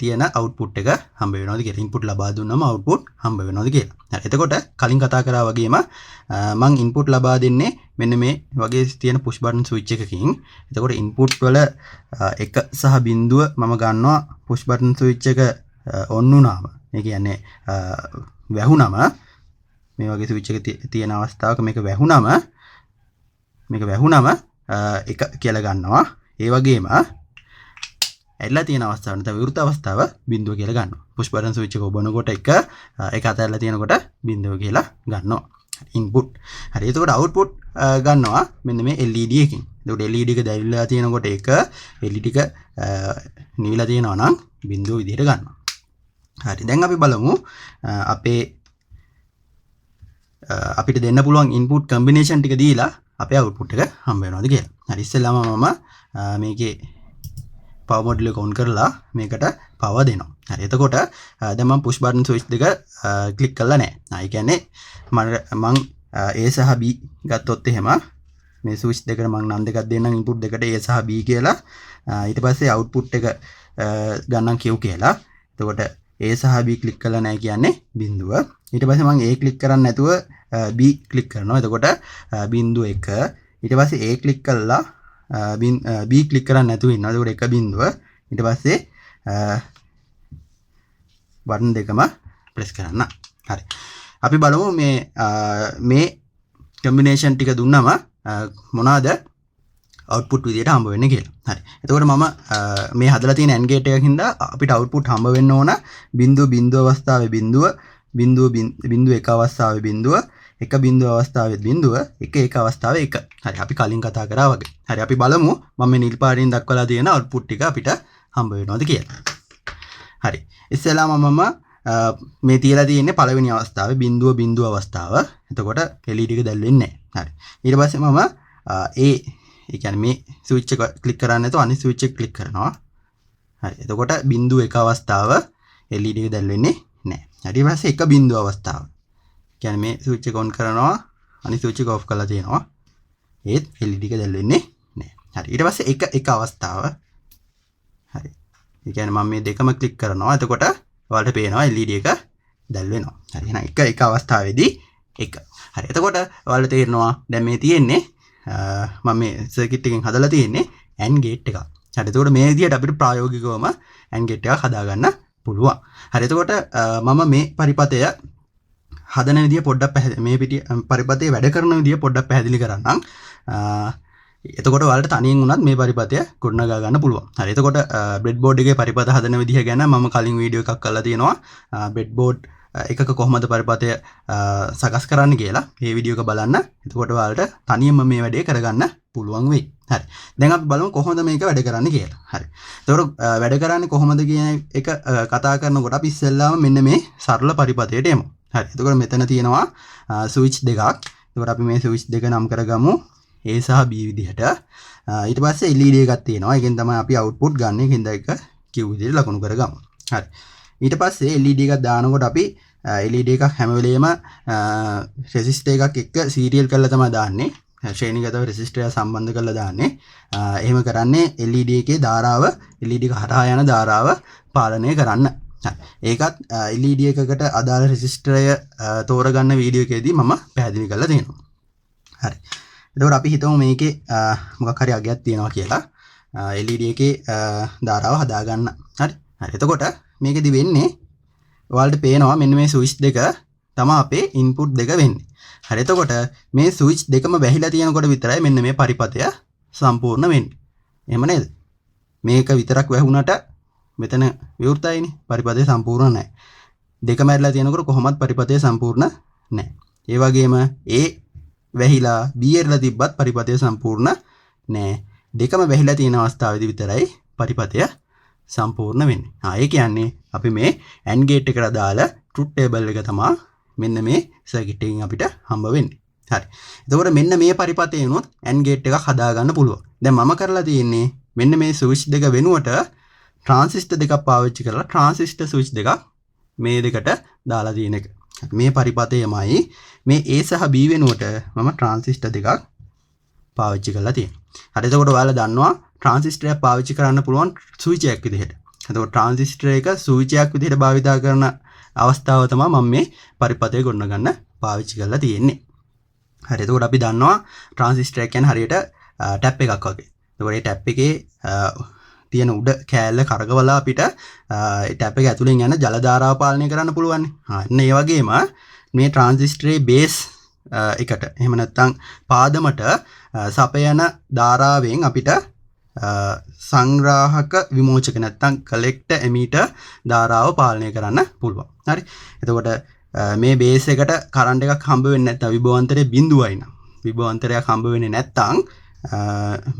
තියෙන අවුට්පුට් එක හම්බ වෙනවද කියලා. ඉන්පුට් ලබා දුන්නම අවුට්පුට් හම්බ වෙනවද කියලා. හරි. එතකොට කලින් කතා කරා වගේම මම ඉන්පුට් ලබා දෙන්නේ මෙන්න මේ වගේ තියෙන පුෂ් බටන් ස්විච් එකකින්. එතකොට ඉන්පුට් වල 1 සහ බිඳුව මම ගන්නවා පුෂ් බටන් ස්විච් එක ඔන් වුණාම. ඒ කියන්නේ වැහුණම මේ වගේ ස්විච් එක තියෙන අවස්ථාවක මේක වැහුණම 1 කියලා ගන්නවා. ඒ වගේම ඇදලා තියෙන අවස්ථාව නැත්නම් විවෘත අවස්ථාව බිඳුව කියලා ගන්නවා. පුෂ් බටන් ස්විච් එක ඔබනකොට 1 අතහැරලා තියෙනකොට බිඳුව කියලා ගන්නවා. ඉන්පුට්. හරි. එතකොට අවුට්පුට් ගන්නවා මෙන්න මේ LED එකකින්. එතකොට LED එක දැවිලා තියෙනකොට 1 LED එක නිවිලා තියෙනවා නම් බිඳුව විදිහට ගන්නවා. හරි. දැන් අපි බලමු අපිට දෙන්න පුළුවන් ඉන්පුට් කම්බිනේෂන් ටික දීලා අපේ අවුට්පුට් එක හම්බ වෙනවද කියලා. හරි. ඉස්සෙල්ලාම මම මේකේ පවර් මොඩියුල එක ඔන් කරලා මේකට පවර් දෙනවා. හරි. එතකොට දැන් මම පුෂ් බටන් ස්විච් දෙක ක්ලික් කරලා නැහැ. ඒ කියන්නේ මම A සහ B ගත්තොත් එහෙම මේ ස්විච් දෙකට මම නම් දෙකක් දෙන්නම් ඉන්පුට් දෙකට A සහ B කියලා. ඊට පස්සේ අවුට්පුට් එක ගන්නම් Q කියලා. එතකොට A සහ B ක්ලික් කරලා නැහැ කියන්නේ බිඳුව. ඊට පස්සේ මම A ක්ලික් කරන්නේ නැතුව B ක්ලික් කරනවා. එතකොට බිඳුව 1. ඊට පස්සේ A ක්ලික් කළා B ක්ලික් කරන්නේ නැතුව ඉන්නවා. එතකොට 1 බිඳුව. ඊට පස්සේ බටන් දෙකම ප්‍රෙස් කරන්න. හරි. අපි බලමු මේ කම්බිනේෂන් ටික දුන්නම මොනවාද output විදියට හම්බ වෙන්නේ කියලා. හරි. එතකොට මම මේ හදලා තියෙන AND gate එකකින් අපිට output හම්බ වෙන්න ඕන බිංදුව අවස්ථාවේ බිංදුව එක අවස්ථාවේ බිංදුව එක බිංදුව අවස්ථාවේ බිංදුව එක අවස්ථාවේ එක. හරි. අපි කලින් කතා කරා වගේ. හරි. අපි බලමු මම මේ නිල් පාටින් දක්වලා තියෙන output ටික අපිට හම්බ වෙනවද කියලා. හරි. ඉස්සෙල්ලාම මම මේ තියලා තියෙන්නේ පළවෙනි අවස්ථාවේ බිංදුව අවස්ථාව. එතකොට LED එක දැල් වෙන්නේ නැහැ. හරි. ඊට පස්සේ මම ඒ කියන්නේ මේ ස්විච් එක ක්ලික් කරන්නේ නැතුව අනිත් ස්විච් එක ක්ලික් කරනවා. හරි. එතකොට බිංදුව එක අවස්ථාව LED එක දැල් වෙන්නේ නැහැ. හරි. ඊට පස්සේ එක බිංදුව අවස්ථාව. කියන්නේ මේ ස්විච් එක ඔන් කරනවා අනිත් ස්විච් එක ඔෆ් කරලා තියෙනවා. ඒත් LED එක දැල් වෙන්නේ නැහැ. හරි. ඊට පස්සේ එක අවස්ථාව. හරි. ඒ කියන්නේ මම මේ දෙකම ක්ලික් කරනවා. එතකොට ඔයාලට පේනවා LED එක දැල් වෙනවා. හරි. එහෙනම් එක අවස්ථාවේදී එක. හරි. එතකොට ඔයාලට තේරෙනවා දැන් මේ තියෙන්නේ මම මේ සර්කිට් එකෙන් හදලා තියෙන්නේ AND gate එකක්. හරි. එතකොට මේ විදිහට අපිට ප්‍රායෝගිකවම AND gate එකක් හදාගන්න පුළුවන්. හරි. එතකොට මම මේ පරිපථය හදන විදිය පොඩ්ඩක් මේ පරිපථයේ වැඩ කරන විදිය පොඩ්ඩක් පැහැදිලි කරන්නම්. එතකොට ඔයාලට තනියෙන් වුණත් මේ පරිපථය ගොඩනගා ගන්න පුළුවන්. හරි. එතකොට බ්‍රෙඩ් බෝඩ් එකේ පරිපථ හදන විදිහ ගැන මම කලින් වීඩියෝ එකක් කරලා තියෙනවා. බ්‍රෙඩ් බෝඩ් එකක කොහොමද පරිපථය සකස් කරන්න කියලා. මේ වීඩියෝ එක බලන්න. එතකොට ඔයාලට තනියම මේ වැඩේ කරගන්න පුළුවන් වෙයි. හරි. දැන් අපි බලමු කොහොමද මේක වැඩ කරන්නේ කියලා. හරි. එතකොට වැඩ කරන්නේ කොහොමද කියන එක කතා කරනකොට අපි ඉස්සෙල්ලාම මෙන්න මේ සරල පරිපථයට එමු. හරි. එතකොට මෙතන තියෙනවා ස්විච් දෙකක්. එතකොට අපි මේ ස්විච් දෙක නම් කරගමු A සහ B විදිහට. ඊට පස්සේ LED එකක් තියෙනවා. ඒකෙන් තමයි අපි output ගන්න. ඒකෙන්ද එක Q විදිහට ලකුණු කරගමු. හරි. ඊට පස්සේ LED එකක් දානකොට අපි LED එකක් හැම වෙලේම resistor එකක් එක්ක serial කරලා තමයි දාන්නේ. ශ්‍රේණිගතව resistor එක සම්බන්ධ කරලා දාන්නේ. එහෙම කරන්නේ LED එකේ ධාරාව LED එක හරහා යන ධාරාව පාලනය කරන්න. ඒකත් LED එකකට අදාළ resistor තෝරගන්න වීඩියෝ එකේදී මම පැහැදිලි කරලා තියෙනවා. හරි. එතකොට අපි හිතමු මේකේ මොකක් හරි අගයක් තියෙනවා කියලා. LED එකේ ධාරාව හදාගන්න. හරි. හරි. එතකොට මේකෙදි වෙන්නේ ඔයාලට පේනවා මෙන්න මේ ස්විච් දෙක තමයි අපේ ඉන්පුට් දෙක වෙන්නේ. හරි. එතකොට මේ ස්විච් දෙකම වැහිලා තියෙනකොට විතරයි මෙන්න මේ පරිපථය සම්පූර්ණ වෙන්නේ. එහෙම නේද? මේක විතරක් වැහුණට මෙතන විවෘතයිනේ. පරිපථය සම්පූර්ණ නැහැ. දෙකම ඇරලා තියෙනකොට කොහොමත් පරිපථය සම්පූර්ණ නැහැ. ඒ වගේම A වැහිලා B ඇරලා තිබ්බත් පරිපථය සම්පූර්ණ නැහැ. දෙකම වැහිලා තියෙන අවස්ථාවේදී විතරයි පරිපථය සම්පූර්ණ වෙන්නේ. ඒ කියන්නේ අපි මේ AND gate එකට දාලා truth table එක තමයි මෙන්න මේ සර්කිට් එකකින් අපිට හම්බ වෙන්නේ. හරි. එතකොට මෙන්න මේ පරිපථයේ උනොත් AND gate එකක් හදා ගන්න පුළුවන්. දැන් මම කරලා තියෙන්නේ මෙන්න මේ ස්විච් දෙක වෙනුවට ට්‍රාන්සිස්ටර් දෙකක් පාවිච්චි කරලා ට්‍රාන්සිස්ටර් ස්විච් දෙකක් මේ දෙකට දාලා තියෙන එක. මේ පරිපථයමයි මේ A සහ B වෙනුවට මම ට්‍රාන්සිස්ටර් දෙකක් පාවිච්චි කරලා තියෙනවා. හරි. එතකොට ඔයාලා දන්නවා ට්‍රාන්සිස්ටර් එකක් පාවිච්චි කරන්න පුළුවන් ස්විච් එකක් විදිහට. එතකොට ට්‍රාන්සිස්ටර් එක ස්විච් එකක් විදිහට භාවිතා කරන අවස්ථාව තමයි මම මේ පරිපථය ගොඩනගන්න පාවිච්චි කරලා තියෙන්නේ. හරි. එතකොට අපි දන්නවා ට්‍රාන්සිස්ටර් එක කියන්නේ හරියට ටැප් එකක් වගේ. එතකොට මේ ටැප් එකේ තියෙන උඩ කෑල්ල කරකවලා අපිට ටැප් එක ඇතුලෙන් යන ජල ධාරාව පාලනය කරන්න පුළුවන්. අන්න ඒ වගේම මේ ට්‍රාන්සිස්ටරේ බේස් එකට එහෙම නැත්නම් පාදමට සපයන ධාරාවෙන් අපිට සංග්‍රාහක විමෝචක නැත්නම් කලෙක්ටර් එමීටර් ධාරාව පාලනය කරන්න පුළුවන්. හරි. එතකොට මේ බේස් එකට කරන්ට් එකක් හම්බ වෙන්නේ නැත්නම් විභවාන්තරය බිඳුවයි නම් විභවාන්තරයක් හම්බ වෙන්නේ නැත්නම්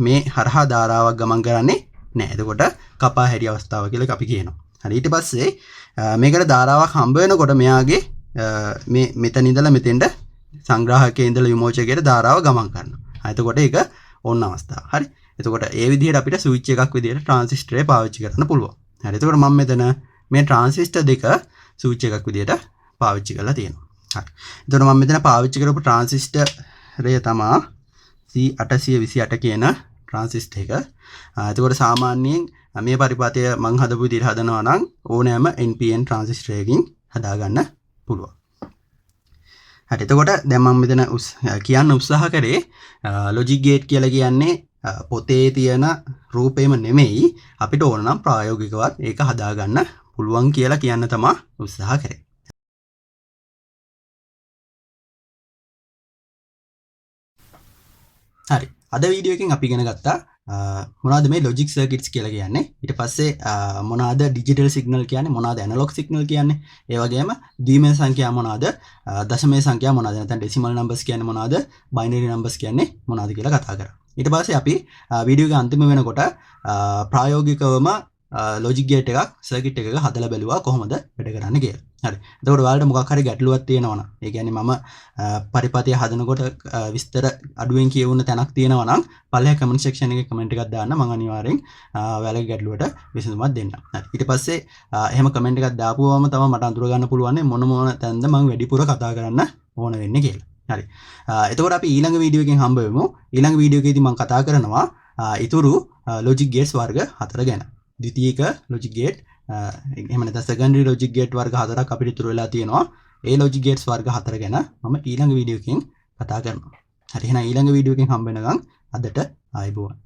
මේ හරහා ධාරාවක් ගමන් කරන්නේ නැහැ. එතකොට කපා හැරි අවස්ථාව කියලා අපි කියනවා. හරි. ඊට පස්සේ මේකට ධාරාවක් හම්බ වෙනකොට මෙයාගේ මේ මෙතන ඉඳලා මෙතෙන්ට සංග්‍රාහකයේ ඉඳලා විමෝචකයට ධාරාව ගමන් කරනවා. එතකොට ඒක ඕන අවස්ථාව. හරි. එතකොට ඒ විදිහට අපිට ස්විච් එකක් විදිහට ට්‍රාන්සිස්ටර් එක පාවිච්චි කරන්න පුළුවන්. හරි. එතකොට මම මෙතන මේ ට්‍රාන්සිස්ටර් දෙක ස්විච් එකක් විදිහට පාවිච්චි කරලා තියෙනවා. හරි. එතකොට මම මෙතන පාවිච්චි කරපු ට්‍රාන්සිස්ටරය තමයි C828 කියන ට්‍රාන්සිස්ටර් එක. එතකොට සාමාන්‍යයෙන් මේ පරිපථය මම හදපු විදිහට හදනවා නම් ඕනෑම NPN ට්‍රාන්සිස්ටර් එකකින් හදාගන්න පුළුවන්. හරි. එතකොට දැන් මම මෙතන කියන්න උත්සාහ කරේ ලොජික් ගේට් කියලා කියන්නේ පොතේ තියෙන රූපේම නෙමෙයි අපිට ඕන නම් ප්‍රායෝගිකවත් ඒක හදාගන්න පුළුවන් කියලා කියන්න තමයි උත්සාහ කරේ. හරි. අද වීඩියෝ එකෙන් අපි ඉගෙන ගත්තා මොනවද මේ ලොජික් සර්කිට්ස් කියලා කියන්නේ. ඊට පස්සේ මොනවද ඩිජිටල් සිග්නල් කියන්නේ, මොනවද ඇනලොග් සිග්නල් කියන්නේ. ඒ වගේම ද්විමය සංඛ්‍යා මොනවද, දශමය සංඛ්‍යා මොනවද, නැත්නම් ඩෙසිමල් නම්බර්ස් කියන්නේ මොනවද, බයිනරි නම්බර්ස් කියන්නේ මොනවද කියලා කතා කරා. ඊට පස්සේ අපි වීඩියෝ එක අන්තිම වෙනකොට ප්‍රායෝගිකවම ලොජික් ගේට් එකක් සර්කිට් එකක හදලා බැලුවා කොහොමද වැඩ කරන්නේ කියලා. හරි. එතකොට ඔයාලට මොකක් හරි ගැටලුවක් තියෙනවා නම්, ඒ කියන්නේ මම පරිපතය හදනකොට විස්තර අඩුවෙන් කියවුන තැනක් තියෙනවා නම් පල්ලෙහා කමෙන්ට් සෙක්ෂන් එකේ කමෙන්ට් එකක් දාන්න. මම අනිවාර්යෙන් ඔයාලගේ ගැටලුවට විසඳුමක් දෙන්නම්. හරි. ඊට පස්සේ එහෙම කමෙන්ට් එකක් දාපුවම තමයි මට අඳුර ගන්න පුළුවන් මොන තැනද මම වැඩිපුර කතා කරන්න ඕන වෙන්නේ කියලා. හරි. එතකොට අපි ඊළඟ වීඩියෝ එකෙන් හම්බ වෙමු. ඊළඟ වීඩියෝ එකේදී මම කතා කරනවා ඊතුරු ලොජික් ගේට්ස් වර්ග 4 ගැන. ද්විතීයික ලොජික් ගේට් එහෙම නැත්නම් සෙකන්ඩරි ලොජික් ගේට් වර්ග 4ක් අපිට ඉතුරු වෙලා තියෙනවා. ඒ ලොජික් ගේට්ස් වර්ග 4 ගැන මම ඊළඟ වීඩියෝ එකෙන් කතා කරනවා. හරි, එහෙනම් ඊළඟ වීඩියෝ එකෙන් හම්බ වෙනකන් අදට ආයුබෝවන්.